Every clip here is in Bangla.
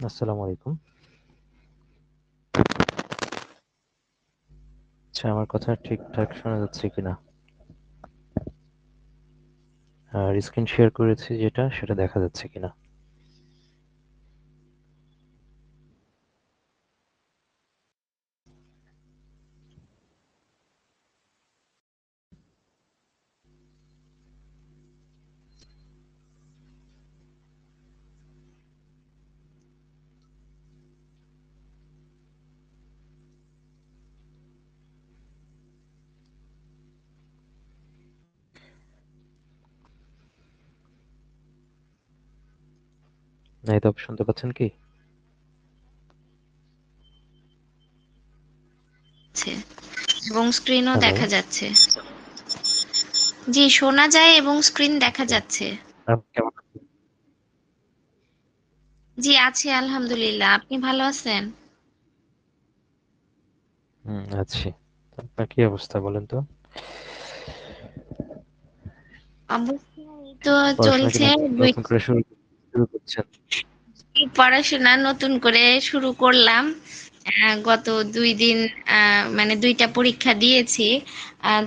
আসসালামু আলাইকুম। আচ্ছা, আমার কথা ঠিকঠাক শোনা যাচ্ছে কিনা? আর স্ক্রিন শেয়ার করেছি যেটা, সেটা দেখা যাচ্ছে কিনা? এই তো শুনতে পাচ্ছেন কি? যাচ্ছে এবং স্ক্রিনও হ্যালো? দেখা যাচ্ছে। জি, শোনা যায় এবং স্ক্রিন দেখা ওকে। যাচ্ছে। আপনি কেমন আছেন? জি, আছি আলহামদুলিল্লাহ। আপনি ভালো আছেন? আছি। আপনার কি অবস্থা বলেন তো? অবস্থা এই তো পড়াশোনা কি চলছে। দুই নতুন করে শুরু করছেন? পড়াশোনা নতুন করে শুরু করলাম। গত ২ দিন মানে ২ টা পরীক্ষা দিয়েছি।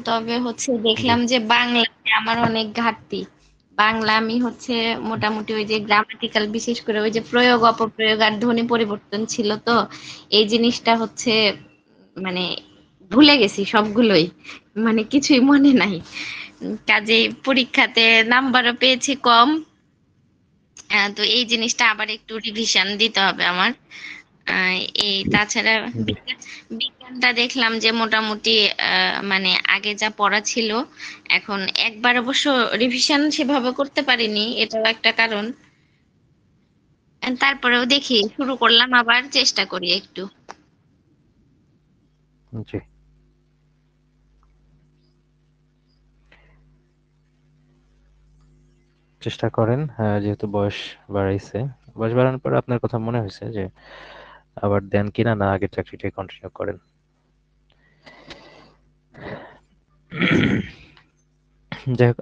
তবে হচ্ছে জি, দেখলাম যে বাংলাতে আমার অনেক ঘাটতি। বাংলা আমি হচ্ছে মোটামুটি ওই যে গ্রামাটিক্যাল বিশেষ করে ওই যে প্রয়োগ, অপপ্রয়োগ আর ধ্বনি পরিবর্তন ছিল তো। এই জিনিসটা হচ্ছে মানে ভুলে গেছি সবগুলোই। মানে কিছুই মনে নাই। কাজেই পরীক্ষাতে নাম্বারও পেয়েছি কম। তো এই জিনিসটা আবার একটু রিভিশন দিতে হবে আমার। আহ, এই তাছাড়া জি। বিজ্ঞানটা দেখলাম যে মোটামুটি মানে আগে যা পড়া ছিল এখন একবার অবশ্য রিভিশন সেভাবে করতে পারিনি, এটাও একটা কারণ। তারপরেও দেখি শুরু করলাম, আবার চেষ্টা করি একটু। জি। চেষ্টা করেন। যেহেতু বয়স বাড়াইছে, বয়স বাড়ানোর পর আপনার কথা মনে হয়েছে যে আবার দেন কিনা, না আগের চাকরিটাই কন্টিনিউ করেন। যাই হোক,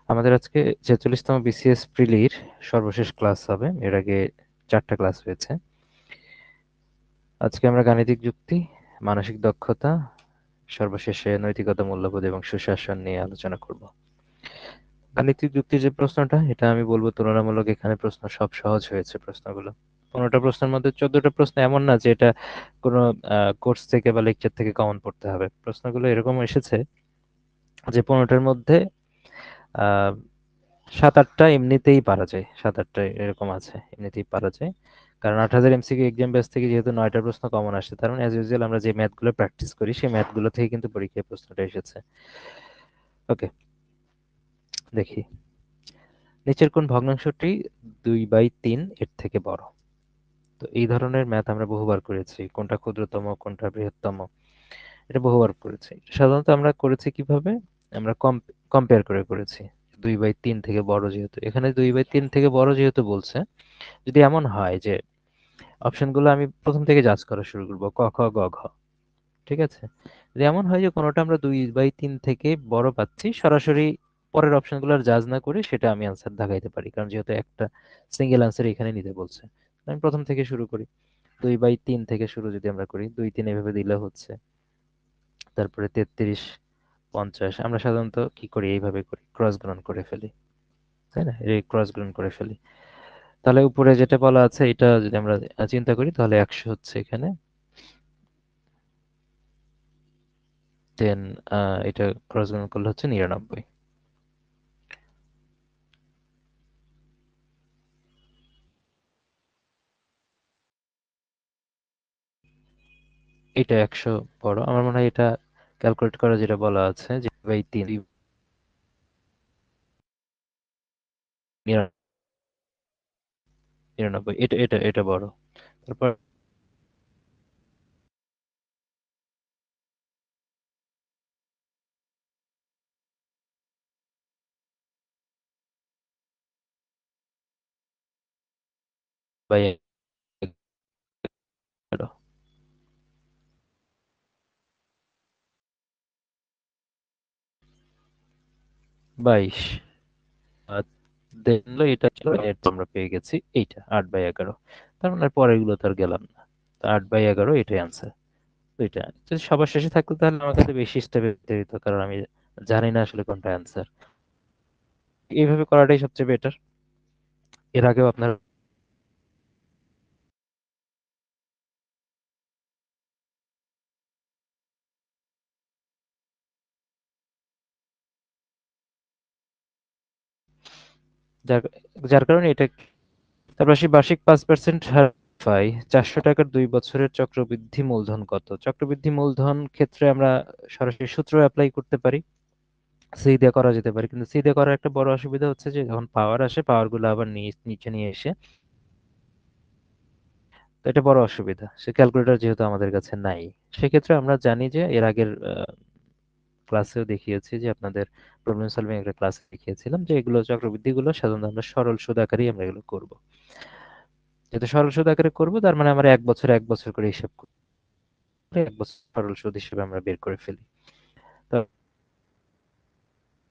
আমাদের আজকে ৪৬তম বিসিএস প্রিলির সর্বশেষ ক্লাস হবে। এর আগে ৪টা ক্লাস হয়েছে। আজকে আমরা গাণিতিক যুক্তি, মানসিক দক্ষতা, সর্বশেষে নৈতিকতা, মূল্যবোধ এবং সুশাসন নিয়ে আলোচনা করব। গাণিতিক যুক্তির যে প্রশ্নটা, এটা আমি বলবো তুলনামূলক এখানে প্রশ্ন সব সহজ হয়েছে প্রশ্নগুলো। ১৫টা প্রশ্নের মধ্যে ১৪টা প্রশ্ন এমন না যে এটা কোনো কোর্স থেকে বা লেকচার থেকে কমন পড়তে হবে। প্রশ্নগুলো এরকম এসেছে যে ১৫টার মধ্যে আহ ৭-৮টা এমনিতেই পারা যায়। ৭-৮টা এরকম আছে, এমনিতেই পারা যায়। কারণ ৮,০০০ এমসিকিউ এক্সাম ব্যাচ থেকে যেহেতু ৯টা প্রশ্ন কমন আসে, তার মানে অ্যাজ ইউজুয়াল আমরা যে ম্যাথগুলো প্র্যাকটিস করি সেই ম্যাথগুলো থেকে কিন্তু পরীক্ষায় প্রশ্নটা এসেছে। ওকে, দেখি। নিচের কোন ভগ্নাংশটি 2/3 এর থেকে বড়? তো এই ধরনের ম্যাথ আমরা বহুবার করেছি। কোনটা ক্ষুদ্রতম, কোনটা বৃহত্তম, এটা বহুবার করেছি। সাধারণত আমরা করেছি কিভাবে? আমরা কম্পেয়ার করে করেছি। 2/3 থেকে বড় যেহেতু, এখানে 2/3 থেকে বড় যেহেতু বলছে, যদি এমন হয় যে অপশনগুলো আমি প্রথম থেকে জাজ করা শুরু করব, ক, খ, গ, ঘ। ঠিক আছে? যদি এমন হয় যে কোনোটা আমরা 2/3 থেকে বড় পাচ্ছি, সরাসরি পরের অপশনগুলো আর জাজ না করে সেটা আমি আনসার দাগাইতে পারি, কারণ যেহেতু একটা সিঙ্গেল আনসার এখানে নিতে বলছে। আমি প্রথম থেকে শুরু করি। 2/3 থেকে শুরু যদি আমরা করি, 2-3 এভাবে দিলে হচ্ছে। তারপরে 33, 50 আমরা সাধারণত কি করি, এইভাবে করি, ক্রস গুণন করে ফেলি। তাই না? এই ক্রস গুণন করে ফেলি। তাহলে উপরে যেটা বলা আছে এটা যদি আমরা চিন্তা করি, তাহলে 100 হচ্ছে এখানে। দেন এটা ক্রস গুণন করলে হচ্ছে 99। এটা 100 বড়। আমার মনে হয় এটা ক্যালকুলেট করা যেটা বলা আছে যে বাই 3, 99, এটা এটা এটা বড়। তারপর বাই 11, 22, দেন হলো এটা ছিল, এটা আমরা পেয়ে গেছি এইটা 8/11। তার মানে আর পরের গুলো তো আর গেলাম না। তো 8/11 এটাই আনসার। তো এটা যদি সবার শেষে থাকতো তাহলে আমার কাছে বেশি স্টেপে যেতে হতো, কারণ আমি জানি না আসলে কোনটা অ্যান্সার। এইভাবে করাটাই সবচেয়ে বেটার। এর আগেও আপনার যার যার কারণে এটা, তারপর আসি বার্ষিক 5% হার পাই। 400 টাকার 2 বছরের চক্রবৃদ্ধি মূলধন কত? চক্রবৃদ্ধি মূলধন ক্ষেত্রে আমরা সরাসরি সূত্র অ্যাপ্লাই করতে পারি, সি দিয়ে করা যেতে পারে। কিন্তু সি দিয়ে করার একটা বড় অসুবিধা হচ্ছে যে যখন পাওয়ার আসে, পাওয়ার গুলো আবার নিচে নিয়ে এসে, তো এটা বড় অসুবিধা। সে ক্যালকুলেটর যেহেতু আমাদের কাছে নাই, সেক্ষেত্রে আমরা জানি যে এর আগের ক্লাসেও দেখিয়েছি যে আপনাদের প্রবলেম সলভিং একটা ক্লাসে দেখিয়েছিলাম যে এগুলো চক্রবৃদ্ধি গুলো সাধারণত আমরা সরল সুদ আকারেই আমরা এগুলো করব। যেহেতু সরল সুদ আকারে করব, তার মানে আমরা 1 বছর 1 বছর করে হিসাব করে 1 বছর সরল সুদ হিসেবে আমরা বের করে ফেলি। তো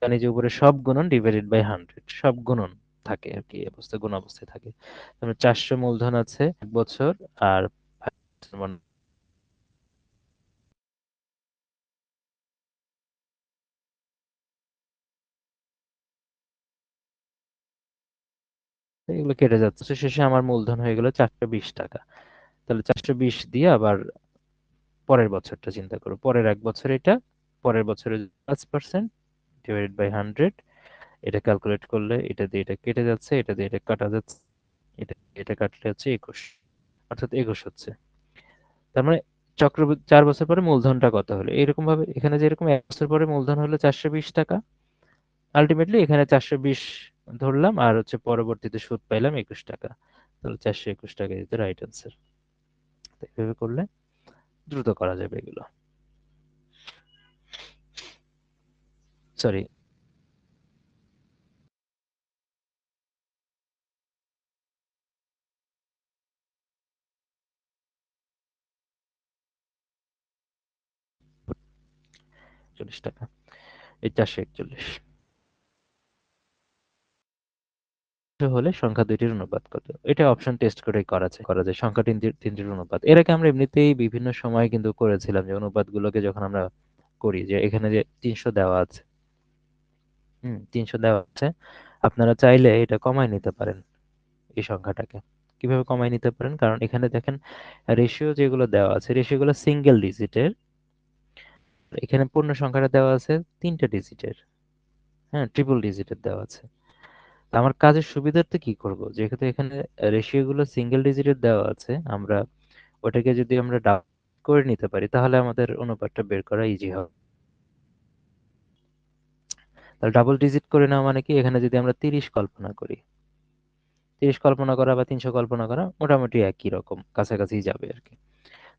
জানি যে উপরে সব গুণন ডিভাইডেড বাই 100, সব গুণন থাকে আর কি, এই অবস্থা গুণ অবস্থায় থাকে। তারপরে 400 মূলধন আছে 1 বছর, আর 5% এগুলো কেটে যাচ্ছে, শেষে আমার মূলধন হয়ে গেল 420 টাকা। তাহলে 420 দিয়ে আবার পরের বছরটা চিন্তা করো, পরের 1 বছর এটা, পরের বছরে 5% ডিভাইডেড বাই 100, এটা ক্যালকুলেট করলে এটা দিয়ে এটা কেটে যাচ্ছে, এটা দিয়ে এটা কাটা যাচ্ছে, এটা এটা কাটলে হচ্ছে 21, অর্থাৎ 21 হচ্ছে। তার মানে চক্রবৃদ্ধি 4 বছর পরে মূলধনটা কত হলো, এরকম ভাবে এখানে যেরকম 1 বছর পরে মূলধন হলো 420 টাকা, আলটিমেটলি এখানে 420 ধরলাম, আর হচ্ছে পরবর্তীতে সুদ পাইলাম 21 টাকা। তাহলে 421 টাকা ইজ দ্য রাইট আনসার। এইভাবে করলে দ্রুত করা যাবে এগুলো। সরি, 40 টাকা, এই 441 হলে সংখ্যা দুইটির অনুপাত কত? এটা অপশন টেস্ট করে করা যায় সংখ্যা তিনটির অনুপাত। এর আগে আমরা এমনিতেই বিভিন্ন সময় কিন্তু করেছিলাম যে অনুপাতগুলোকে যখন আমরা করি, যে এখানে যে 300 দেওয়া আছে, 300 দেওয়া আছে, আপনারা চাইলে এটা কমায় নিতে পারেন এই সংখ্যাটাকে। কিভাবে কমায় নিতে পারেন? কারণ এখানে দেখেন রেশিও যেগুলো দেওয়া আছে, রেশিও গুলো সিঙ্গেল ডিজিটের, এখানে পূর্ণ সংখ্যাটা দেওয়া আছে 3টে ডিজিটের, হ্যাঁ ট্রিপল ডিজিটের দেওয়া আছে। তা আমার কাজের সুবিধার্থে কি করব, যেহেতু এখানে রেশিও গুলো সিঙ্গেল ডিজিটের দেওয়া আছে, আমরা ওটাকে যদি আমরা ডাবল করে নিতে পারি তাহলে আমাদের অনুপাতটা বের করা ইজি হবে। তাহলে ডাবল ডিজিট করে নেওয়া মানে কি, এখানে যদি আমরা 30 কল্পনা করি, 30 কল্পনা করা বা 300 কল্পনা করা মোটামুটি একই রকম, কাছাকাছি যাবে আর কি।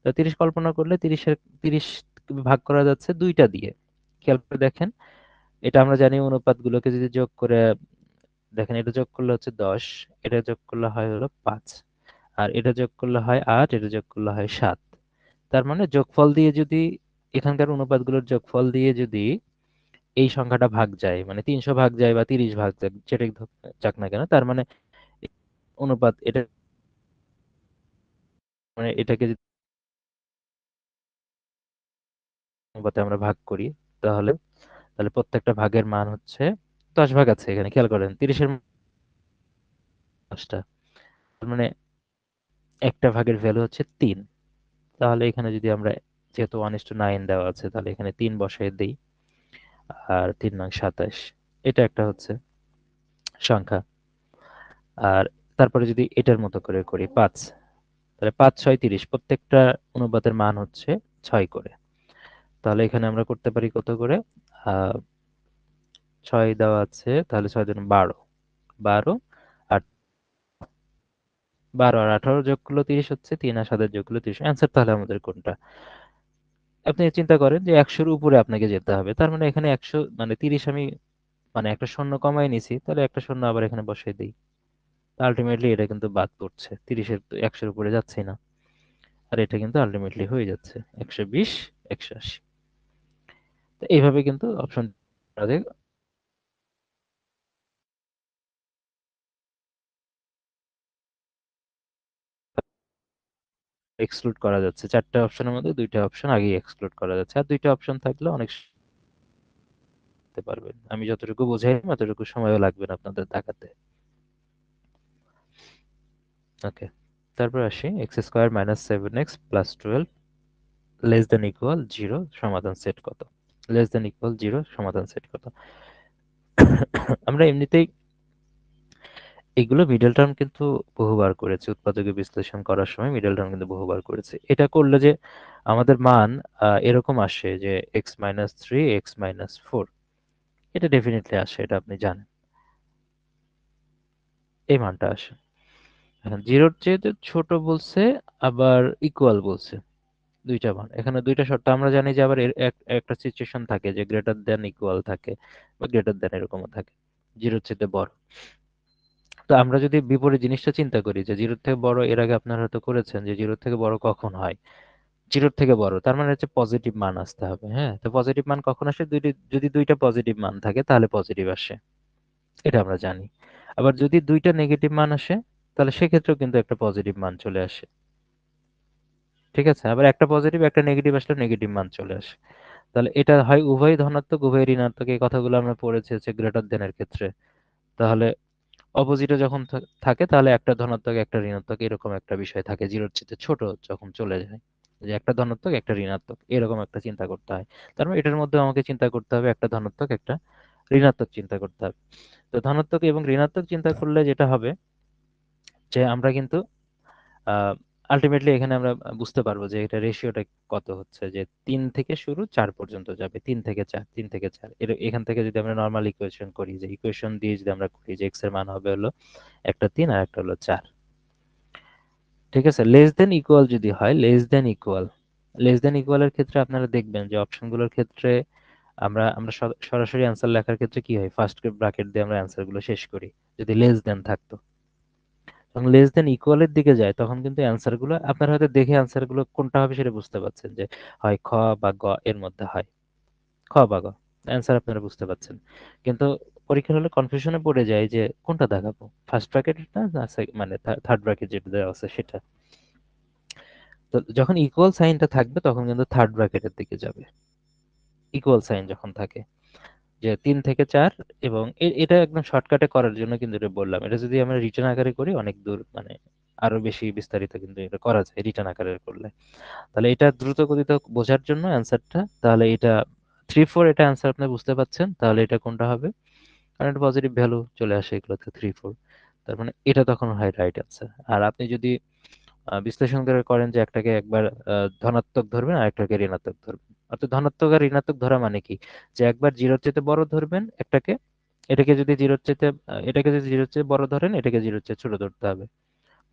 তো 30 কল্পনা করলে 30 ভাগ করা যাচ্ছে দুইটা দিয়ে। খেয়াল করে দেখেন, এটা আমরা জানি অনুপাতগুলোকে যদি যোগ করে দেখেন, এটা যোগ করলে হচ্ছে 10, এটা যোগ করলে হয় হলো 5, আর এটা যোগ করলে হয় 8, এটা যোগ করলে হয় 7। তার মানে যোগফল দিয়ে যদি, এখানকার অনুপাতগুলোর যোগফল দিয়ে যদি এই সংখ্যাটা ভাগ যায়, মানে 300 ভাগ যায় বা 30 ভাগ যায়, যেটাই যাক না কেন, তার মানে অনুপাত এটা, মানে এটাকে যদি অনুপাতে আমরা ভাগ করি, তাহলে তাহলে প্রত্যেকটা ভাগের মান হচ্ছে 10 ভাগ আছে এখানে, খেয়াল করেন 30-এর 10টা, তার মানে একটা ভাগের ভ্যালু হচ্ছে 3। তাহলে এখানে যদি আমরা, যেহেতু 1:9 দেওয়া আছে, তাহলে এখানে 3 বসাই দিই, আর 3 নং 27, এটা একটা হচ্ছে সংখ্যা। আর তারপরে যদি এটার মতো করে করি 5, তাহলে 5 6 30, প্রত্যেকটা অনুপাতের মান হচ্ছে 6 করে। তাহলে এখানে আমরা করতে পারি কত করে, 6 দেওয়া আছে, তাহলে 6 দুগুণে 12, 12 আর 18 যোগ করলে 30 হচ্ছে, 3 আর 7 যোগ করলে 30। অ্যান্সার তাহলে আমাদের কোনটা? আপনি চিন্তা করেন যে 100-র উপরে আপনাকে যেতে হবে, তার মানে এখানে 100 মানে 30 আমি মানে একটা শূন্য কমাই নিছি, তাহলে একটা শূন্য আবার এখানে বসাই দিই। আলটিমেটলি এটা কিন্তু বাদ পড়ছে, 30-এর তো 100-র উপরে যাচ্ছেই না, আর এটা কিন্তু আলটিমেটলি হয়ে যাচ্ছে 120 180। তো এইভাবে কিন্তু অপশন এক্সক্লুড করা যাচ্ছে। 4টা অপশনের মধ্যে 2টা অপশন আগেই এক্সক্লুড করা যাচ্ছে। আর 2টা অপশন থাকলে অনেক করতে পারবেন। আমি যতটুকু বোঝাইলাম এতটুকু সময়ও লাগবে না আপনাদের দেখাতে। ওকে। তারপর আসি x² - 7x + 12 less than equal 0 সমাধান সেট কত? লেস দ্যান ইকুয়াল 0 সমাধান সেট কত? আমরা এমনিতেই এগুলো মিডল টার্ম কিন্তু বহুবার করেছি। উৎপাদকে বিশ্লেষণ করার সময় মিডল টার্ম কিন্তু বহুবার করেছি। এটা করলে যে আমাদের মান এরকম আসে যে x-3 x-4 এটা ডেফিনিটলি আসে, এটা আপনি জানেন। এই মানটা আসে। এখন 0 এর চেয়ে ছোট বলছে আবার ইকুয়াল বলছে। 2টা মান। এখানে 2টা শর্ত আমরা জানি যে আবার এর একটা সিচুয়েশন থাকে যে গ্রেটার দ্যান ইকুয়াল থাকে বা গ্রেটার দ্যান এরকমও থাকে। 0 এর চেয়ে বড়। তো আমরা যদি বিপরীত জিনিসটা চিন্তা করি যে 0 থেকে বড়, এর আগে আপনারা হয়তো করেছেন যে 0 থেকে বড় কখন হয়? 0 থেকে বড় তার মানে হচ্ছে পজিটিভ মান আসতে হবে। হ্যাঁ? তো পজিটিভ মান কখন আসে? যদি 2টা পজিটিভ মান থাকে তাহলে পজিটিভ আসে। এটা আমরা জানি। আবার যদি 2টা নেগেটিভ মান আসে তাহলে সেক্ষেত্রেও কিন্তু একটা পজিটিভ মান চলে আসে। ঠিক আছে? আবার একটা পজিটিভ একটা নেগেটিভ আসলে নেগেটিভ মান চলে আসে। তাহলে এটা হয় উভয় ধনাত্মক উভয় ঋণাত্মক, এই কথাগুলো আমরা পড়েছি হচ্ছে গ্রেটার দেন এর ক্ষেত্রে। তাহলে অপোজিটে যখন থাকে তাহলে একটা ধনাত্মক একটা ঋণাত্মক এরকম একটা বিষয় থাকে, 0 এর চেয়ে ছোট যখন চলে যায়। যে একটা ধনাত্মক একটা ঋণাত্মক এরকম একটা চিন্তা করতে হয়। তার মানে এটার মধ্যে আমাকে চিন্তা করতে হবে একটা ধনাত্মক একটা ঋণাত্মক চিন্তা করতে হবে। তো ধনাত্মক এবং ঋণাত্মক চিন্তা করলে যেটা হবে যে আমরা কিন্তু আলটিমেটলি এখানে আমরা বুঝতে পারবো যে এটা রেশিওটা কত হচ্ছে, যে 3 থেকে শুরু 4 পর্যন্ত যাবে। 3 থেকে 4 3 থেকে 4 এখান থেকে যদি আমরা নর্মাল ইকুয়েশন করি, যে ইকুয়েশন দিয়ে যদি আমরা করি যে x এর মান হবে হলো একটা 3 আর একটা হলো 4। ঠিক আছে? লেস দেন ইকুয়াল যদি হয়, লেস দেন ইকুয়াল এর ক্ষেত্রে আপনারা দেখবেন যে অপশনগুলোর ক্ষেত্রে আমরা আমরা সরাসরি অ্যান্সার লেখার ক্ষেত্রে কি হয়, ফার্স্ট ব্র্যাকেট দিয়ে আমরা অ্যান্সার গুলো শেষ করি যদি লেস দেন থাকতো। যখন লেস দেন ইকুয়াল এর দিকে যায় তখন কিন্তু অ্যান্সার গুলো আপনারা হয়তো দেখে অ্যান্সার গুলো কোনটা হবে সেটা বুঝতে পারছেন, যে হয় খ বা গ এর মধ্যে হয়, খ বা গ অ্যান্সার আপনারা বুঝতে পারছেন। কিন্তু পরীক্ষার হলে কনফিউশনে পড়ে যায় যে কোনটা দেখাবো, ফার্স্ট ব্র্যাকেট না মানে থার্ড ব্র্যাকেট যেটা দেওয়া আছে সেটা। তো যখন ইকুয়াল সাইনটা থাকবে তখন কিন্তু থার্ড ব্র্যাকেটের দিকে যাবে, ইকুয়াল সাইন যখন থাকে যে 3 থেকে 4। এবং এটা একদম শর্টকাটে করার জন্য কিন্তু এটা বললাম। এটা যদি আমরা রিটার্ন আকারে করি অনেক দূর মানে আরো বেশি বিস্তারিত কিন্তু এটা করা যায় রিটার্ন আকারে করলে। তাহলে এটা দ্রুত গতিতে বোঝার জন্য অ্যান্সারটা, তাহলে এটা 3 4 এটা অ্যান্সার আপনি বুঝতে পাচ্ছেন, তাহলে এটা কোনটা হবে? কারণ এটা পজিটিভ ভ্যালু চলে আসে এগুলোতে 3 4, তার মানে এটা তখন হয় রাইট অ্যান্সার। আর আপনি যদি বিশ্লেষণ করে করেন যে একটাকে একবার ধনাত্মক ধরবেন আর একটাকে ঋণাত্মক ধরবেন, অর্থাৎ ধনাত্মক আর ঋণাত্মক ধরা মানে কি, যে একবার জিরোর চেয়ে বড় ধরবেন একটাকে, এটাকে যদি জিরোর চেয়ে বড় ধরেন এটাকে জিরোর চেয়ে ছোট ধরতে হবে,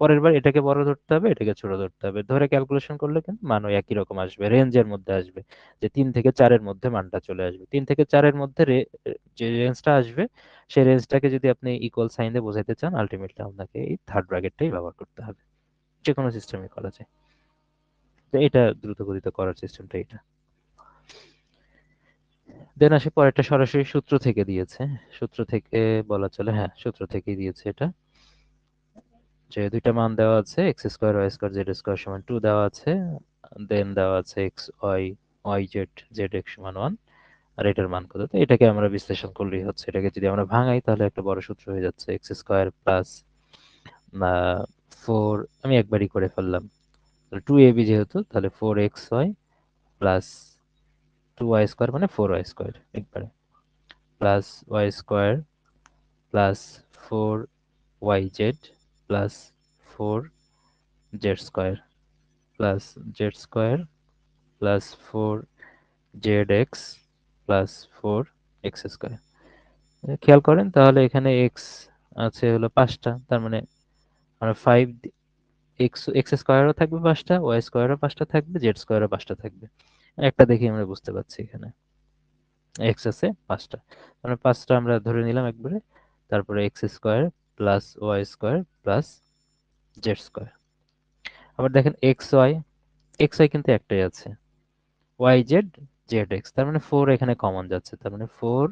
পরের বার এটাকে বড় ধরতে হবে এটাকে ছোট ধরতে হবে, ধরে ক্যালকুলেশন করলে কিন্তু মান ওই একই রকম আসবে, রেঞ্জের মধ্যে আসবে। যে 3 থেকে 4-এর মধ্যে মানটা চলে আসবে, 3 থেকে 4-এর মধ্যে যে রেঞ্জটা আসবে সেই রেঞ্জটাকে যদি আপনি ইকুয়াল সাইন দিয়ে বোঝাইতে চান আলটিমেটলি আপনাকে এই থার্ড ব্র্যাকেটটাই ব্যবহার করতে হবে। যে কোনো সিস্টেমে করা যায়। তো এটা দ্রুত গতিতে করার সিস্টেমটা এটা। দেন আসি পরেরটা, সরাসরি সূত্র থেকে দিয়েছে। সূত্র থেকে বলা চলে, হ্যাঁ সূত্র থেকেই দিয়েছে এটা। যে 2টা মান দেওয়া আছে x² y² z² = 2 দেওয়া আছে, দেন দেওয়া আছে xy yz zx = 1 আর এটার মান কত। তো এটাকে আমরা বিশ্লেষণ করলেই হচ্ছে, এটাকে যদি আমরা ভাঙাই তাহলে একটা বড় সূত্র হয়ে যাচ্ছে x² প্লাস 4, আমি একবারই করে ফেললাম 2ab যেহেতু, তাহলে 4xy প্লাস 2y² মানে 4y² একবারে, plus y² plus 4yz plus 4z² plus z² plus 4zx plus 4x²। খেয়াল করেন তাহলে এখানে x আছে হলো 5টা, তার মানে আমরা 5 x² থাকবে 5টা, y² 5টা থাকবে, z² 5টা থাকবে। একটা দেখে আমরা বুঝতে পারছি এখানে x আছে 5টা, মানে 5টা আমরা ধরে নিলাম একবারে। তারপরে x² plus y² plus z²। আবার দেখেন xy কিন্তু একটাই আছে, yz zx, তার মানে 4 এখানে কমন যাচ্ছে, তার মানে 4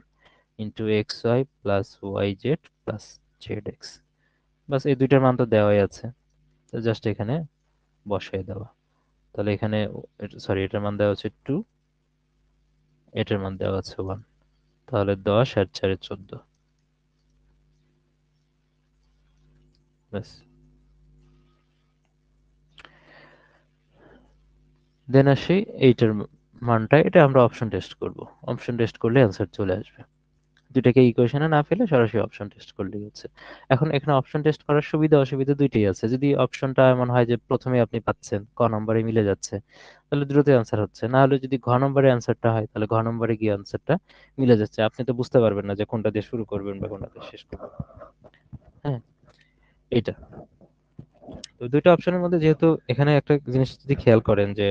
into xy plus yz plus zx। বাস এই দুইটার মান তো দেওয়াই আছে, তো জাস্ট এখানে বসাই দেওয়া। তাহলে এখানে সরি এটার মান দেওয়া হচ্ছে 2, এটার মান দেওয়া আছে 1। তাহলে 10 আর 4 14। ব্যাস। দেন আসি এইটার মানটা, এটা আমরা অপশন টেস্ট করব। অপশন টেস্ট করলে অ্যান্সার চলে আসবে। দুইটাকে ইকুয়েশনে না ফেলে সরাসরি অপশন টেস্ট করলেই হচ্ছে। এখন এখানে অপশন টেস্ট করার সুবিধা অসুবিধা দুইটাই আছে। যদি অপশনটা এমন হয় যে প্রথমে আপনি পাচ্ছেন ক নম্বরে মিলে যাচ্ছে, তাহলে দ্রুত অ্যান্সার হচ্ছে। না হলে যদি ঘ নম্বরে অ্যান্সারটা হয়, তাহলে ঘ নম্বরে গিয়ে অ্যান্সারটা মিলে যাচ্ছে, আপনি তো বুঝতে পারবেন না যে কোনটা দিয়ে শুরু করবেন বা কোনটা দিয়ে শেষ করবেন। হ্যাঁ, এইটা। তো দুইটা অপশনের মধ্যে যেহেতু এখানে একটা জিনিস যদি খেয়াল করেন যে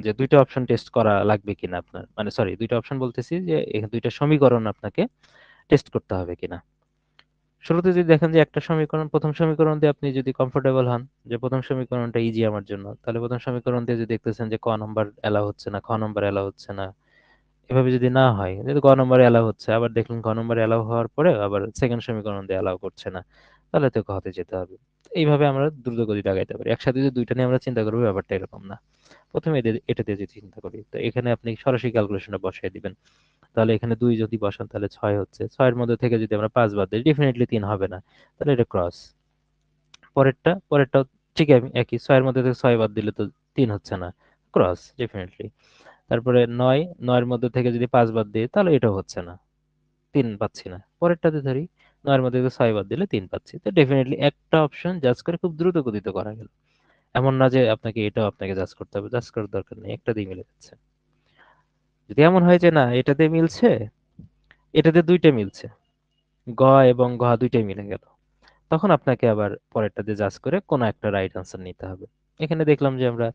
যে দুইটা অপশন টেস্ট করা লাগবে কিনা আপনার, মানে সরি দুইটা অপশন বলতেছি যে এখানে দুইটা সমীকরণ আপনাকে টেস্ট করতে হবে কিনা। শুরুতে যদি দেখেন যে একটা সমীকরণ, প্রথম সমীকরণ দিয়ে আপনি যদি কমফোর্টেবল হন যে প্রথম সমীকরণটা ইজি আমার জন্য, তাহলে প্রথম সমীকরণ দিয়ে যদি দেখতেছেন যে ক নম্বর এলাও হচ্ছে না, খ নম্বর এলাও হচ্ছে না, এভাবে যদি না হয়, যদি গ নম্বরে এলাও হচ্ছে, আবার দেখলেন গ নম্বরে এলাও হওয়ার পরে আবার সেকেন্ড সমীকরণ দিয়ে এলাও করছে না, তাহলে তো ঘতে যেতে হবে। এইভাবে আমরা দ্রুত গতিতে আগাইতে পারি। একসাথে যদি দুইটা নিয়ে আমরা চিন্তা করবো, ব্যাপারটা এরকম না। প্রথমে এটা দিয়ে যদি চিন্তা করি, তো এখানে আপনি সরাসরি ক্যালকুলেশনটা বসাই দিবেন। তাহলে এখানে 2 যদি বসান তাহলে 6 হচ্ছে। 6 এর মধ্যে থেকে যদি আমরা 5 বাদ দিই, ডেফিনিটলি 3 হবে না। তাহলে এটা ক্রস। পরেরটাও ঠিক একই। 6 এর মধ্যে থেকে 6 বাদ দিলে তো 3 হচ্ছে না। Cross definitely. তারপরে 9, 9 এর মধ্যে থেকে যদি 5 বাদ দিই, তাহলে এটাও হচ্ছে না। 3 পাচ্ছি না। পরেরটাতে ধরি, 9 এর মধ্যে থেকে 6 বাদ দিলে 3 পাচ্ছি। তো ডেফিনিটলি একটা অপশন জাজ করে খুব দ্রুত গতিতে করা গেল। এমন না যে আপনাকে এটাও আপনাকে জাজ করতে হবে। জাজ করার দরকার নেই। একটা দিয়ে মিলে যাচ্ছে। যদি এমন হয় যে না এটাতে মিলছে, এটাতে দুইটা মিলছে, গ এবং ঘ দুইটাই মিলে গেল, তখন আপনাকে আবার পরেরটা দিয়ে জাজ করে কোনো একটা রাইট আনসার নিতে হবে। এখানে দেখলাম যে আমরা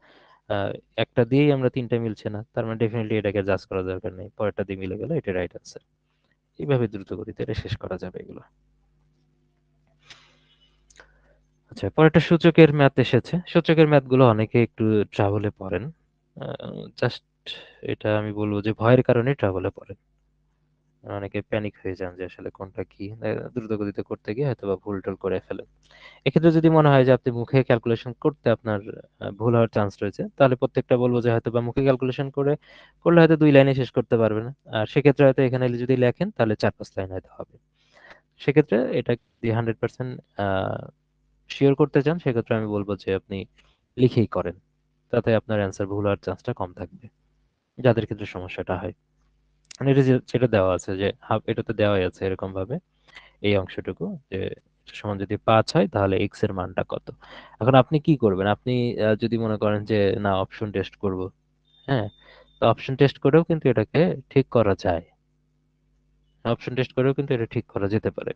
আহ, একটা দিয়েই আমরা তিনটা মিলছে না, তার মানে ডেফিনেটলি এটাকে জাজ করার দরকার নেই, পরেরটা দিয়ে মিলে গেল, এটা রাইট আনসার। এইভাবে দ্রুত গতিতে এটা শেষ করা যাবে এগুলো। আচ্ছা, পরেরটা সূচকের ম্যাথ এসেছে। সূচকের ম্যাথ গুলো অনেকে একটু ট্রাভেলে পড়েন। জাস্ট এটা আমি বলবো যে ভয়ের কারণে ট্রাভেলে পড়েন। অনেকে প্যানিক হয়ে যান যে আসলে কোনটা কি, দ্রুত গতিতে করতে গিয়ে হয়তো বা ভুল টুল করে ফেলেন। এক্ষেত্রে যদি মনে হয় যে আপনি মুখে ক্যালকুলেশন করতে আপনার ভুল হওয়ার চান্স রয়েছে, তাহলে প্রত্যেকটা বলবো যে হয়তো বা মুখে ক্যালকুলেশন করলে হয়তো 2 লাইনে শেষ করতে পারবেন। আর সেক্ষেত্রে হয়তো এখানে যদি লেখেন তাহলে 4-5 লাইন হয়তো হবে। সেক্ষেত্রে এটা যদি 100% শিওর করতে চান, সেক্ষেত্রে আমি বলবো যে আপনি লিখেই করেন, তাতে আপনার অ্যান্সার ভুল হওয়ার চান্সটা কম থাকবে, যাদের ক্ষেত্রে সমস্যাটা হয়। মানে এটা যেটা দেওয়া আছে যে হাফ, এটাতে দেওয়াই আছে এরকম ভাবে এই অংশটুকু যে এটা সমান যদি 5 হয় তাহলে এক্স এর মানটা কত। এখন আপনি কি করবেন? আপনি যদি মনে করেন যে না অপশন টেস্ট করব, হ্যাঁ, তো অপশন টেস্ট করেও কিন্তু এটাকে ঠিক করা যায়। অপশন টেস্ট করেও কিন্তু এটা ঠিক করা যেতে পারে।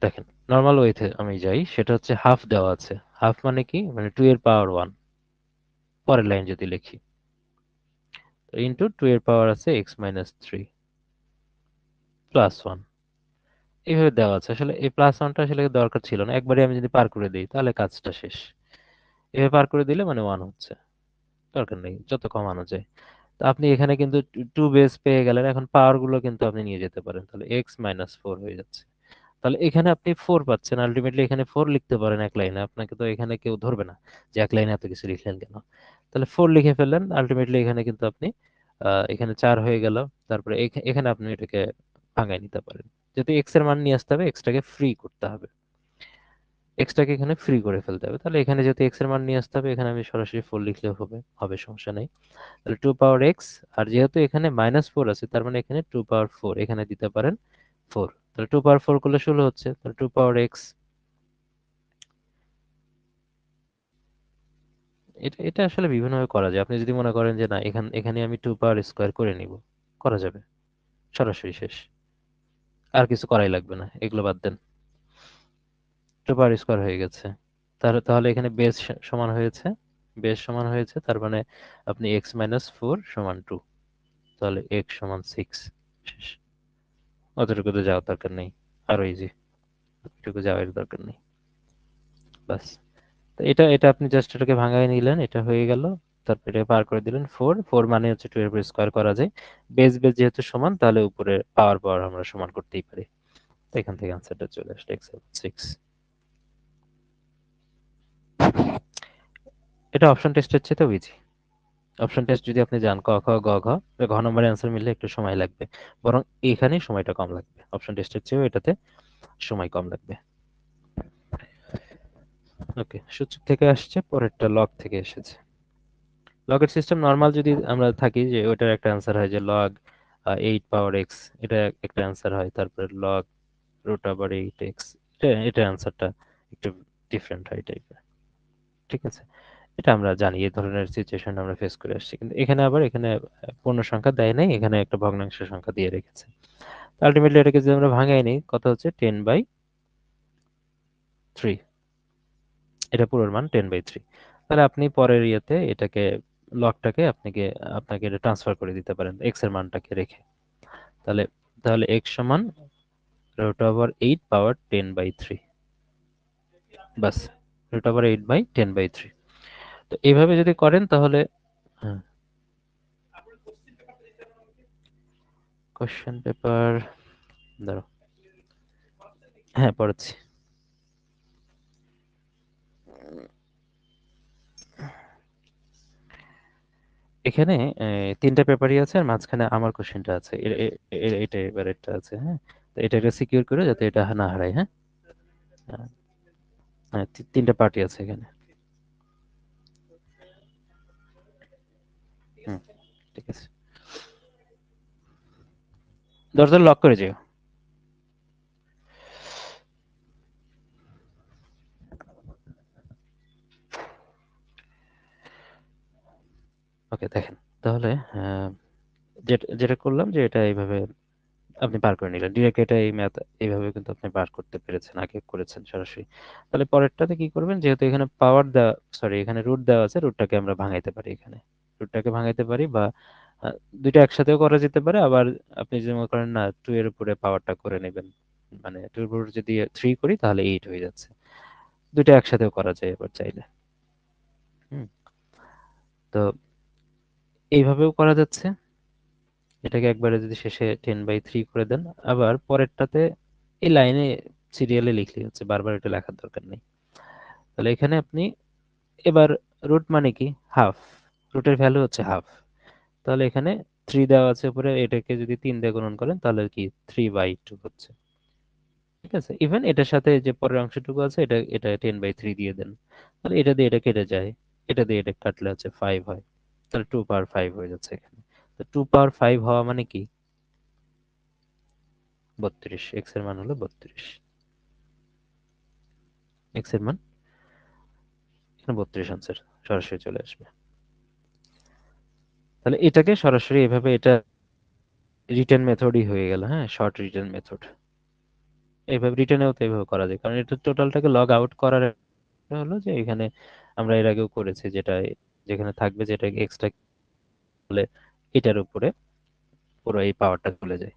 দেখেন, নর্মাল ওয়েতে আমি যাই, সেটা হচ্ছে হাফ দেওয়া আছে। হাফ মানে কি, মানে 2 এর পাওয়ার 1। পরের লাইন যদি লিখি, ইন্টু 2 এর পাওয়ার আছে এক্স মাইনাস 3 প্লাস 1, এইভাবে দেওয়া আছে। আসলে এই প্লাস 1টা আসলে দরকার ছিল না, একবারে আমি যদি পার করে দিই তাহলে কাজটা শেষ। এভাবে পার করে দিলে মানে 1 হচ্ছে, দরকার নেই, যত কমানো যায়। তো আপনি এখানে কিন্তু 2 বেস পেয়ে গেলেন। এখন পাওয়ার গুলো কিন্তু আপনি নিয়ে যেতে পারেন, তাহলে এক্স মাইনাস 4 হয়ে যাচ্ছে। তাহলে এখানে আপনি 4 পাচ্ছেন, আলটিমেটলি এখানে 4 লিখতে পারেন এক লাইনে, আপনাকে তো এখানে কেউ ধরবে না যে এক লাইনে এত কিছু লিখলেন কেন। তাহলে 4 লিখে ফেললেন, আলটিমেটলি এখানে কিন্তু আপনি এখানে 4 হয়ে গেল। তারপরে এখানে আপনি এটাকে ভাঙায় নিতে পারেন। যদি এক্স এর মান নিয়ে আসতে হবে, এক্সটাকে ফ্রি করতে হবে, এক্সটাকে এখানে ফ্রি করে ফেলতে হবে। তাহলে এখানে যেহেতু এক্স এর মান নিয়ে আসতে হবে, এখানে আমি সরাসরি 4 লিখলেও হবে, হবে সমস্যা নেই। তাহলে 2 পাওয়ার এক্স, আর যেহেতু এখানে -4 আছে, তার মানে এখানে 2 পাওয়ার 4 এখানে দিতে পারেন 4। তাহলে 2 পাওয়ার 4 করলে 16 হচ্ছে। তাহলে 2 পাওয়ার এক্স, এটা আসলে বিভিন্নভাবে করা যায়। আপনি যদি মনে করেন যে না এখানে আমি 2 পাওয়ার স্কোয়ার করে নিব, করা যাবে, সরাসরি শেষ, আর কিছু করাই লাগবে না, এগুলো বাদ দেন। 2 পাওয়ার স্কোয়ার হয়ে গেছে। তাহলে এখানে বেস সমান হয়েছে, বেস সমান হয়েছে, তার মানে আপনি এক্স মাইনাস 4 সমান 2, তাহলে এক্স সমান 6। শেষ। অতটুকু তো যাওয়ার দরকার নেই, আরো ইজি, অতটুকু যাওয়ার দরকার নেই। বাস। তো এটা এটা আপনি জাস্ট এটাকে ভাঙায় নিলেন, এটা হয়ে গেল। তারপর এটা পার করে দিলেন 4, 4 মানে হচ্ছে 2 এর উপর স্কোয়ার করা যায়। বেস বেস যেহেতু সমান, তাহলে উপরে পাওয়ার পাওয়ার আমরা সমান করতেই পারি। তো এখান থেকে আনসারটা চলে আসলো এক্স 6। এটা অপশন টেস্টের চেয়ে ইজি। অপশন টেস্ট যদি আপনি যান ক খ গ ঘ, ঘ নম্বরের অ্যান্সার মিললে একটু সময় লাগবে, বরং এখানেই সময়টা কম লাগবে, অপশন টেস্টের চেয়েও এটাতে সময় কম লাগবে। ওকে, সূচক থেকে আসছে, পরেরটা লগ থেকে এসেছে। লগের সিস্টেম নর্মাল যদি আমরা থাকি যে ওটার একটা অ্যান্সার হয় যে লগ 8 পাওয়ার এক্স, এটা একটা অ্যান্সার হয়, তারপরে লগ √8x, এটা অ্যান্সারটা একটু ডিফারেন্ট হয় টাইপের। ঠিক আছে, এটা আমরা জানি, এই ধরনের সিচুয়েশন আমরা ফেস করে আসছি, কিন্তু এখানে আবার এখানে পূর্ণ সংখ্যা দেয় নাই, এখানে একটা ভগ্নাংশ সংখ্যা দিয়ে রেখেছে। আলটিমেটলি এটাকে যদি আমরা ভাঙাই নিই, কত হচ্ছে 10/3, এটা পুরোর মান 10/3। তাহলে আপনি পরের ইয়েতে এটাকে লগটাকে আপনাকে এটা ট্রান্সফার করে দিতে পারেন এক্স এর মানটাকে রেখে। তাহলে তাহলে এক্স সমান √8 পাওয়ার 10/3, বাস, √8/10/3। তো এইভাবে যদি করেন তাহলে, হ্যাঁ, কোশ্চেন পেপার দাঁড়াও, হ্যাঁ পড়াচ্ছি। এখানে তিনটা পেপারই আছে, আর মাঝখানে আমার কোশ্চেনটা আছে, এটা এবার এটা আছে, হ্যাঁ। তো এটা সিকিউর করে যাতে এটা না হারাই, হ্যাঁ। হ্যাঁ, হ্যাঁ, তিনটা পার্টি আছে এখানে। হুম, ঠিক আছে, দরজা লক করে যেও। ওকে, দেখেন তাহলে, যেটা যেটা করলাম যে এটা এইভাবে আপনি পার করে নিলেন ডিরেক্ট, এটা এই ম্যাথ এইভাবে কিন্তু আপনি পার করতে পেরেছেন, আগে করেছেন সরাসরি। তাহলে পরেরটাতে কি করবেন, যেহেতু এখানে পাওয়ার দেওয়া, সরি এখানে রুট দেওয়া আছে, রুটটাকে আমরা ভাঙাইতে পারি, এখানে রুটটাকে ভাঙাইতে পারি, বা দুইটা একসাথেও করা যেতে পারে। আবার আপনি যদি মনে করেন না 2 এর উপরে পাওয়ারটা করে নেবেন, মানে 2 এর উপরে যদি 3 করি তাহলে 8 হয়ে যাচ্ছে, দুইটা একসাথেও করা যায় এবার চাইলে। হুম, তো এইভাবেও করা যাচ্ছে, এটাকে একবারে যদি শেষে 10/3 করে দেন, আবার পরেরটাতে এই লাইনে সিরিয়ালে লিখলেই হচ্ছে, বারবার এটা লেখার দরকার নেই। তাহলে এখানে আপনি এবার রুট মানে কি, হাফ, রুটের ভ্যালু হচ্ছে হাফ। তাহলে এখানে 3 দেওয়া আছে উপরে, এটাকে যদি 3 দিয়ে গুণন করেন তাহলে কি 3/2 হচ্ছে। ঠিক আছে, ইভেন এটার সাথে যে পরের অংশটুকু আছে এটা এটা 10/3 দিয়ে দেন, তাহলে এটা দিয়ে এটা কেটে যায়, এটা দিয়ে এটা কাটলে হচ্ছে 5 হয়, তাহলে 2 পাওয়ার 5 হয়ে যাচ্ছে এখানে। তো 2 পাওয়ার 5 হওয়া মানে কি 32, এক্স এর মান হলো 32, এক্স এর মান এখানে 32 আনসার সরাসরি চলে আসবে। তাহলে এটাকে সরাসরি এভাবে, এটা রিটেন মেথডই হয়ে গেল, হ্যাঁ, শর্ট রিটেন মেথড। এইভাবে রিটেনেও তো এইভাবে করা যায়, কারণ এটা টোটালটাকে লগ আউট করার একটা হলো যে এখানে আমরা এর আগেও করেছি, যেটা যেখানে থাকবে, যেটা এক্সট্রা বলে এটার উপরে পুরো এই পাওয়ারটা চলে যায়।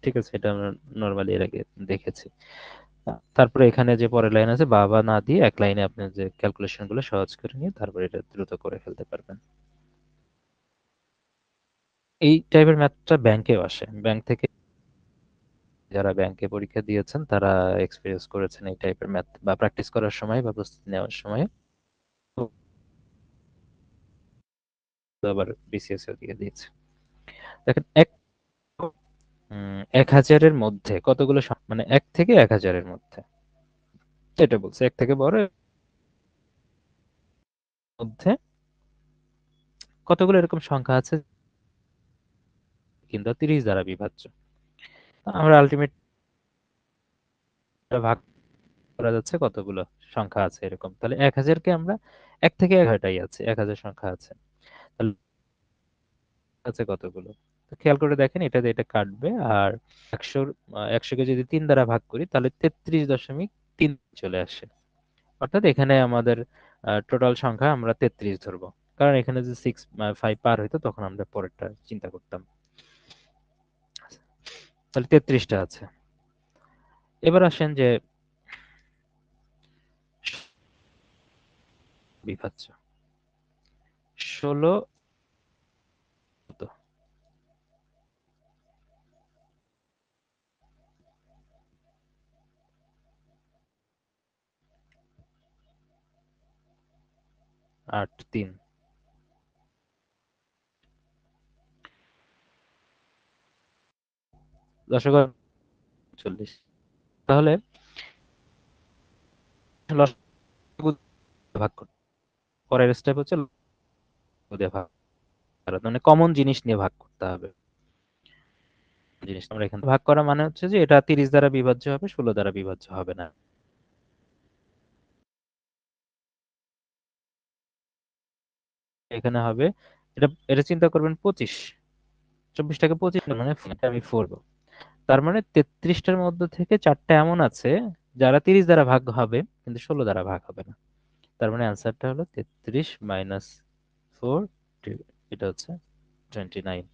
ঠিক আছে, এটা আমরা নর্মালি এর আগে দেখেছি। তারপরে এখানে যে পরের লাইন আছে, বাবা না দিয়ে এক লাইনে আপনি যে ক্যালকুলেশন গুলো সহজ করে নিয়ে তারপরে এটা দ্রুত করে ফেলতে পারবেন। এই টাইপের ম্যাথটা ব্যাংকেও আসে, ব্যাংক থেকে যারা ব্যাংকে পরীক্ষা দিয়েছেন তারা এক্সপেরিয়েন্স করেছেন এই টাইপের ম্যাথ, বা প্র্যাকটিস করার সময় বা প্রস্তুতি নেওয়ার সময়। তো আবার বিসিএস এও দিয়ে দিয়েছে। দেখেন 1000-এর মধ্যে কতগুলো মানে 1 থেকে 1000-এর মধ্যে, এটা বলছে 1 থেকে বড় মধ্যে কতগুলো এরকম সংখ্যা আছে কিন্তু 30 দ্বারা বিভাজ্য। আমরা আলটিমেট ভাগ করা যাচ্ছে কতগুলো সংখ্যা আছে এরকম, তাহলে 1000-কে আমরা 1 থেকে 11টাই আছে, 1000 সংখ্যা আছে, তাহলে আছে কতগুলো। তো খেয়াল করে দেখেন, এটা দিয়ে এটা কাটবে, আর 100কে যদি 3 দ্বারা ভাগ করি তাহলে 33.3 চলে আসে। অর্থাৎ এখানে আমাদের টোটাল সংখ্যা আমরা 33 ধরবো, কারণ এখানে যে 5 পার হইতো তখন আমরা পরেরটা চিন্তা করতাম। তাহলে 33টা আছে। এবার আসেন যে বিভাজ্য 16 কত? 8 3 দশক 40। তাহলে লসাগু দিয়ে ভাগ করতে, পরের স্টেপ হচ্ছে লসাগু দিয়ে ভাগ করা, মানে কমন জিনিস নিয়ে ভাগ করতে হবে। জিনিস আমরা এখানে ভাগ করা মানে হচ্ছে যে এটা 30 দ্বারা বিভাজ্য হবে, 16 দ্বারা বিভাজ্য হবে না। এখানে হবে, এটা এটা চিন্তা করবেন 25, 24টাকে 25 মানে আমি 4, তার মানে 33টার মধ্যে থেকে 4টা এমন আছে যারা 30 দ্বারা ভাগ হবে কিন্তু 16 দ্বারা ভাগ হবে না। তার মানে অ্যান্সারটা হলো 33 মাইনাস 4, এটা হচ্ছে 29।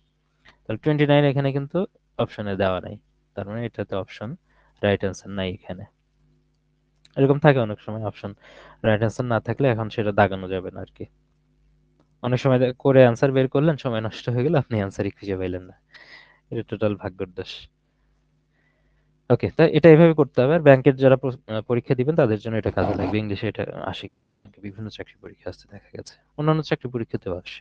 তাহলে 29 এখানে কিন্তু অপশনে দেওয়া নাই, তার মানে এটাতে অপশন রাইট অ্যান্সার নাই এখানে। এরকম থাকে অনেক সময়, অপশন রাইট অ্যান্সার না থাকলে এখন সেটা দাগানো যাবে না আর কি। অনেক সময় করে অ্যান্সার বের করলেন, সময় নষ্ট হয়ে গেল, আপনি অ্যান্সারই খুঁজে পাইলেন না। এটা টোটাল ভাগ্যের দোষ। ওকে, তাই এটা এভাবে করতে হবে। আর ব্যাংকের যারা পরীক্ষা দিবেন তাদের জন্য এটা কাজে লাগবে। ইংলিশে এটা আসে, বিভিন্ন চাকরি পরীক্ষা আসতে দেখা গেছে, অন্যান্য চাকরি পরীক্ষাতেও আসে,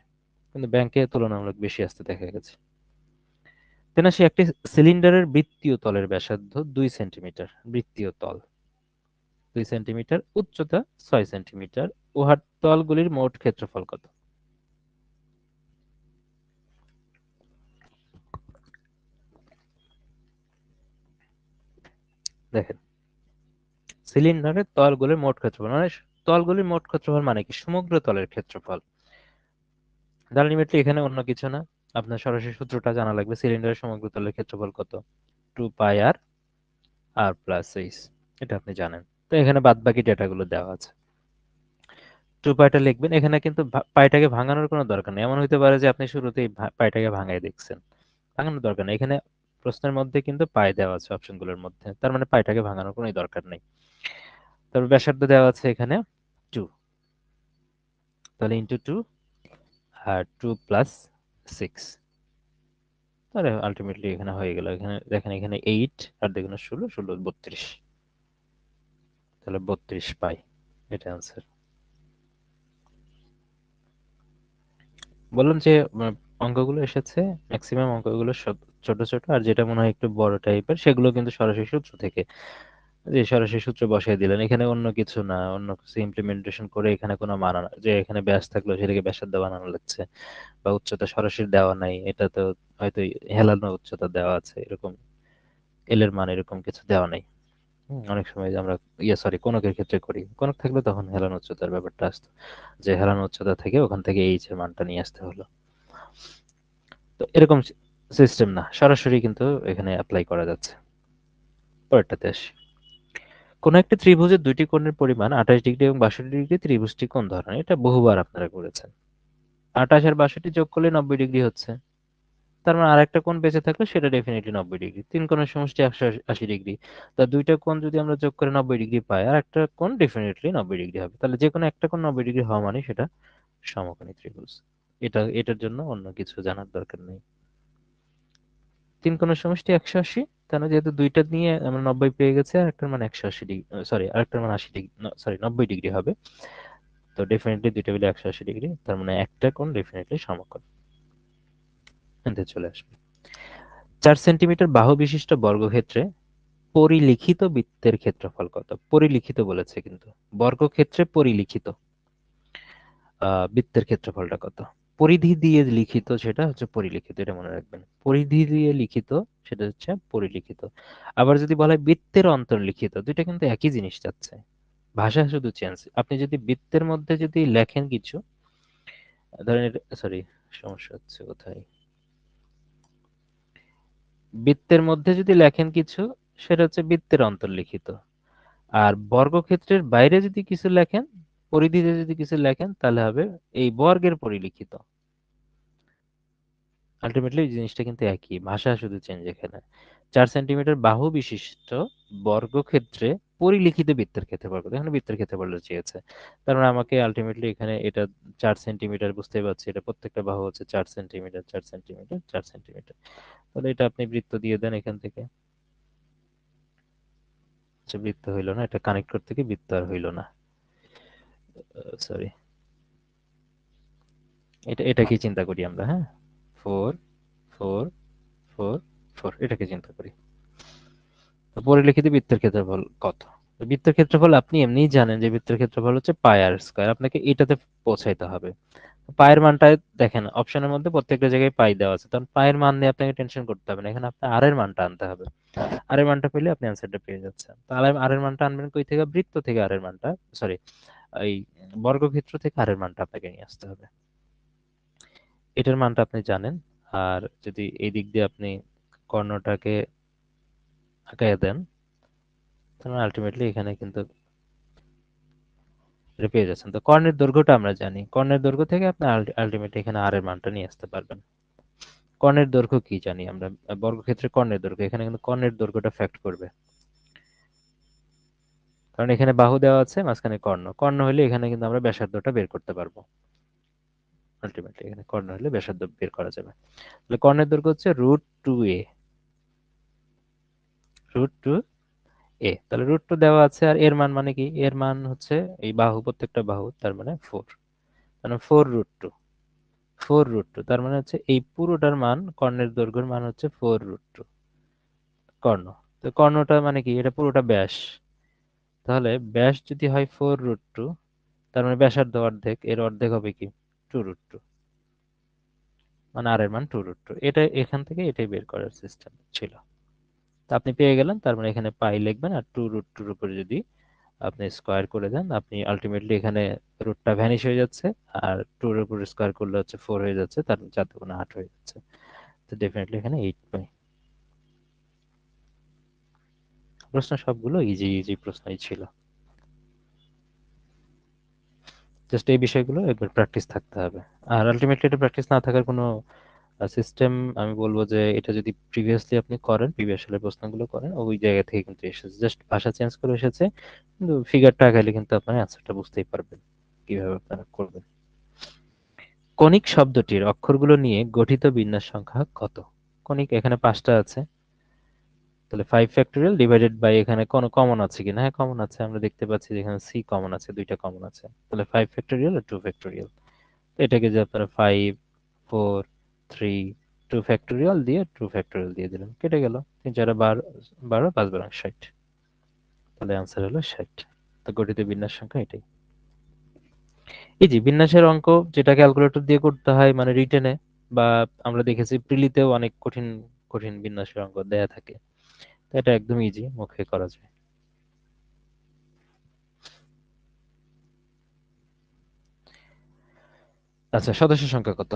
কিন্তু ব্যাংকে তুলনামূলক বেশি আসতে দেখা গেছে। 83, একটি সিলিন্ডারের বৃত্তীয় তলের ব্যাসার্ধ 2 সেন্টিমিটার, বৃত্তীয় তল 2 সেন্টিমিটার, উচ্চতা 6 সেন্টিমিটার, উহার তলগুলির মোট ক্ষেত্রফল কত? দেখেন, সিলিন্ডারের তলগুলির মোট ক্ষেত্রফল মানে, তলগুলির মোট ক্ষেত্রফল মানে কি সমগ্র তলের ক্ষেত্রফল। আলটিমেটলি এখানে অন্য কিছু না, আপনার সরাসরি সূত্রটা জানা লাগবে। সিলিন্ডারের সমগ্র তলের ক্ষেত্রফল কত? 2 পাই আর প্লাস এইচ, এটা আপনি জানেন। তো এখানে বাদ বাকি ডেটাগুলো দেওয়া আছে। 2 পাইটা লিখবেন। এখানে কিন্তু পাইটাকে ভাঙানোর কোনো দরকার নেই। এমন হতে পারে যে আপনি শুরুতেই পাইটাকে ভাঙাই দেখছেন, ভাঙানোর দরকার নেই। এখানে প্রশ্নের মধ্যে কিন্তু পাই দেওয়া আছে অপশনগুলোর মধ্যে, তার মানে পাইটাকে ভাঙানোর কোনো দরকার নেই। তবে ব্যাসার্ধ দেওয়া আছে এখানে 2, তাহলে ইন্টু 2 আর 2 + 6, তাহলে আলটিমেটলি এখানে হয়ে গেল। এখানে দেখেন, এখানে 8 আর দেখুন 16, 16 32, তাহলে 32 পাই, এটা আনসার। বললাম যে অঙ্কগুলো এসেছে, ম্যাক্সিমাম অঙ্কগুলো সব ছোট ছোট, আর যেটা মনে হয় একটু বড় টাইপের সেগুলো কিন্তু সরাসরি সূত্র থেকে, যে সরাসরি সূত্র বসাই দিলেন, এখানে অন্য কিছু না, অন্য কিছু ইমপ্লিমেন্টেশন করে এখানে কোনো মানা না যে এখানে ব্যাস থাকলো সেটাকে ব্যাসার্ধ বানানো লাগছে, বা উচ্চতা সরাসরি দেওয়া নাই, এটা তো হয়তো হেলানো উচ্চতা দেওয়া আছে, এরকম এল এর মান এরকম কিছু দেওয়া নাই। অনেক সময় যে আমরা সরি কোনকের ক্ষেত্রে করি, কোনক থাকলে তখন হেলানো উচ্চতার ব্যাপারটা আসতো, যে হেলানো উচ্চতা থেকে ওখান থেকে এইচ এর মানটা নিয়ে আসতে হলো। তো এরকম সিস্টেম না, সরাসরি কিন্তু এখানে অ্যাপ্লাই করা যাচ্ছে। পরেরটাতে আসি। কোন একটি ত্রিভুজের দুইটি কোণের পরিমাণ 28 ডিগ্রি এবং 62 ডিগ্রি, ত্রিভুজটি কোন ধরনের? এটা বহুবার আপনারা করেছেন। 28 আর 62 যোগ করলে 90 ডিগ্রি হচ্ছে, তার মানে আরেকটা কোণ বেঁচে থাকলে সেটা ডেফিনেটলি 90 ডিগ্রি। তিন কোণের সমষ্টি 180 ডিগ্রি, তা দুইটা কোণ যদি আমরা যোগ করে 90 ডিগ্রি পাই, আর একটা কোণ ডেফিনেটলি 90 ডিগ্রি হবে, তাহলে যে কোনো একটা কোণ 90 ডিগ্রি হওয়া মানে সেটা সমকোণী ত্রিভুজ। এটার জন্য অন্য কিছু জানার দরকার নেই। তিন কোণের সমষ্টি 180, তাহলে যেহেতু দুইটা নিয়ে আমরা 90 পেয়ে গেছি, আর একটার মান 180 ডিগ্রি, সরি আরেকটার মান 80 ডিগ্রি, সরি 90 ডিগ্রি হবে। তো ডেফিনেটলি দুইটা মিলে 180 ডিগ্রি, তার মানে একটা কোণ ডেফিনেটলি সমকোণ। এতে চলে আসবে। 4 সেন্টিমিটার বাহু বিশিষ্ট বর্গক্ষেত্রে পরিলিখিত বৃত্তের ক্ষেত্রফল কত? পরিলিখিত বলেছে কিন্তু, বর্গক্ষেত্রে পরিলিখিত বৃত্তের ক্ষেত্রফলটা কত? পরিধি দিয়ে লিখিত সেটা হচ্ছে পরিলিখিত, এটা মনে রাখবেন। পরিধি দিয়ে লিখিত সেটা হচ্ছে পরিলিখিত। আবার যদি বলা হয় বৃত্তের অন্তর্লিখিত, দুইটা কিন্তু একই জিনিস যাচ্ছে, ভাষা শুধু চেঞ্জ। আপনি যদি বৃত্তের মধ্যে যদি লেখেন কিছু, ধরেন, সরি সমস্যা হচ্ছে কোথায়, বৃত্তের মধ্যে যদি লেখেন কিছু, সেটা হচ্ছে বৃত্তের অন্তর্লিখিত। আর বর্গক্ষেত্রের বাইরে যদি কিছু লেখেন, পরিধিতে যদি কিছু লেখেন, তাহলে হবে এই বর্গের পরিলিখিত। আলটিমেটলি এই জিনিসটা কিন্তু একই, ভাষা শুধু চেঞ্জ এখানে। 4 সেন্টিমিটার বাহু বিশিষ্ট বর্গক্ষেত্রে পরিলিখিত বৃত্তের ক্ষেত্রফল কত? এখানে বৃত্তের ক্ষেত্রফল চেয়েছে, তার মানে আমাকে আলটিমেটলি এখানে এটা 4 সেন্টিমিটার, বুঝতেই পারছি এটা প্রত্যেকটা বাহু হচ্ছে 4 সেন্টিমিটার, 4 সেন্টিমিটার, 4 সেন্টিমিটার। তাহলে এটা আপনি বৃত্ত দিয়ে দেন এখান থেকে। আচ্ছা, বৃত্ত হইলো না, এটা কানেক্ট করতে গিয়ে বৃত্ত আর হইলো না, সরি। এটাকে চিন্তা করি আমরা, হ্যাঁ, 4 4 4 4 এটাকে চিন্তা করি। তো পরিলিখিত বৃত্তের ক্ষেত্রফল কত? তো বৃত্তের ক্ষেত্রফল আপনি এমনিই জানেন যে বৃত্তের ক্ষেত্রফল হচ্ছে পাই আর স্কয়ার, আপনাকে এটাতে পৌঁছাইতে হবে। পায়ের মানটা দেখেন অপশনের মধ্যে প্রত্যেকটা জায়গায় পাই দেওয়া আছে, তখন পায়ের মান নিয়ে আপনাকে টেনশন করতে হবে না, এখানে আপনার আর এর মানটা আনতে হবে। আর এর মানটা পেলে আপনি অ্যান্সারটা পেয়ে যাচ্ছেন। তাহলে আর এর মানটা আনবেন কই থেকে? বৃত্ত থেকে আর এর মানটা, সরি, এই বর্গক্ষেত্র থেকে আর এর মানটা আপনাকে নিয়ে আসতে হবে। এটার মানটা আপনি জানেন। আর যদি এই দিক দিয়ে আপনি কর্ণটাকে আঁকাইয়া দেন, তাহলে আলটিমেটলি এখানে কিন্তু এটা পেয়ে যাচ্ছেন। তো কর্ণের দৈর্ঘ্যটা আমরা জানি, কর্ণের দৈর্ঘ্য থেকে আপনি আলটিমেটলি এখানে আর এর মানটা নিয়ে আসতে পারবেন। কর্ণের দৈর্ঘ্য কি জানি আমরা? বর্গক্ষেত্রে কর্ণের দৈর্ঘ্য, এখানে কিন্তু কর্ণের দৈর্ঘ্যটা ফ্যাক্ট করবে, কারণ এখানে বাহু দেওয়া আছে, মাঝখানে কর্ণ, কর্ণ হলে এখানে কিন্তু আমরা ব্যাসার্ধটা বের করতে পারবো। আলটিমেটলি এখানে কর্ণ হলে ব্যাসার্ধ বের করা যাবে। তাহলে কর্ণের দৈর্ঘ্য হচ্ছে √2a, √2a। তাহলে √2 দেওয়া আছে, আর এর মান মানে কি? এর মান হচ্ছে এই বাহু, প্রত্যেকটা বাহু, তার মানে 4, মানে 4√2, 4√2, তার মানে হচ্ছে এই পুরোটার মান, কর্ণের দৈর্ঘ্যের মান হচ্ছে 4√2 কর্ণ। তো কর্ণটা মানে কি? এটা পুরোটা ব্যাস। তাহলে ব্যাস যদি হয় 4√2, তার মানে ব্যাসার্ধ অর্ধেক, এর অর্ধেক হবে কি? 2√2, মানে আর এর মান 2√2। এটা এখান থেকে এটাই বের করার সিস্টেম ছিল। তা আপনি পেয়ে গেলেন, তার মানে এখানে পাই লিখবেন, আর 2√2 উপরে যদি আপনি স্কোয়ার করে দেন, আপনি আলটিমেটলি এখানে রুটটা ভ্যানিশ হয়ে যাচ্ছে, আর 2 এর উপর স্কোয়ার করলে হচ্ছে 4 হয়ে যাচ্ছে, তার 4 দুগুণে 8 হয়ে যাচ্ছে। তো ডেফিনেটলি এখানে 8 পাই। প্রশ্ন সবগুলো ইজি ইজি প্রশ্নই ছিল, জাস্ট এই বিষয়গুলো একবার প্র্যাকটিস থাকতে হবে। আর আলটিমেটলি এটা প্র্যাকটিস না থাকার কোনো সিস্টেম, আমি বলবো যে এটা যদি প্রিভিয়াসলি আপনি করেন, প্রিভিয়াস সালের প্রশ্নগুলো করেন, ওই জায়গা থেকে কিন্তু এসেছে, জাস্ট ভাষা চেঞ্জ করে এসেছে, কিন্তু ফিগারটা আগাইলে কিন্তু আপনার অ্যান্সারটা বুঝতেই পারবেন কিভাবে আপনারা করবেন। কণিক শব্দটির অক্ষরগুলো নিয়ে গঠিত বিন্যাস সংখ্যা কত? কণিক এখানে 5টা আছে, তাহলে 5 ফ্যাক্টোরিয়াল ডিভাইডেড বাই, এখানে কোনো কমন আছে কিনা? হ্যাঁ, কমন আছে, আমরা দেখতে পাচ্ছি যে এখানে সি কমন আছে, দুইটা কমন আছে, তাহলে 5 ফ্যাক্টোরিয়াল আর 2 ফ্যাক্টোরিয়াল। এটাকে যে আপনারা 5 4 3 2 ফ্যাক্টোরিয়াল দিয়ে 2 ফ্যাক্টোরিয়াল দিয়ে দিলেন, কেটে গেল, 3 4 12, 12 5 12 60, তাহলে आंसर হলো 60। তো গঠিত বিন্যাস সংখ্যা এটাই। এই যে বিন্যাসের অঙ্ক, যেটা ক্যালকুলেটর দিয়ে করতে হয় মানে রিটেনে, বা আমরা দেখেছি প্রিলিতেও অনেক কঠিন কঠিন বিন্যাসের অঙ্ক দেয়া থাকে, তো এটা একদম ইজি, মুখে করা যায়। আচ্ছা, সদস্য সংখ্যা কত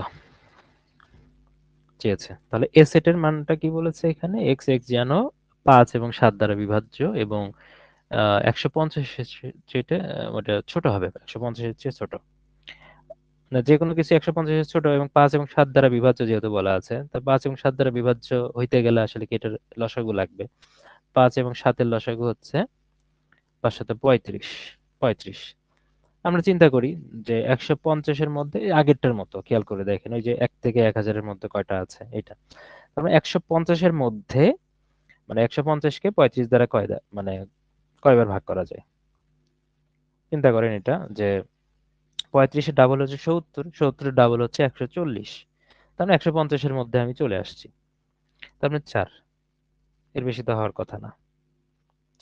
চেয়েছে? তাহলে এ সেটের মানটা কি বলেছে এখানে? এক্স এক্স যেন 5 এবং 7 দ্বারা বিভাজ্য, এবং 150 চেয়ে ওটা ছোট হবে, 150 এর চেয়ে ছোট, না যে কোনো কিছু 150 এর ছোট এবং 5 এবং 7 দ্বারা বিভাজ্য যেহেতু বলা আছে, তা 5 এবং 7 দ্বারা বিভাজ্য হইতে গেলে আসলে কি এটার লসাগু লাগবে। 5 এবং 7 এর লসাগু হচ্ছে 5 7 35, 35। আমরা চিন্তা করি যে 150 এর মধ্যে এই আগেরটার মতো খেয়াল করে দেখেন, ওই যে 1 থেকে 1000 এর মধ্যে কয়টা আছে এটা, তার মানে 150 এর মধ্যে, মানে 150 কে 35 দ্বারা মানে কয়বার ভাগ করা যায়? চিন্তা করেন এটা, যে 35 এর ডাবল হচ্ছে 70, 70 এর ডাবল হচ্ছে 140, তার মানে 150 এর মধ্যে আমি চলে আসছি, তার মানে 4, এর বেশি তো হওয়ার কথা না,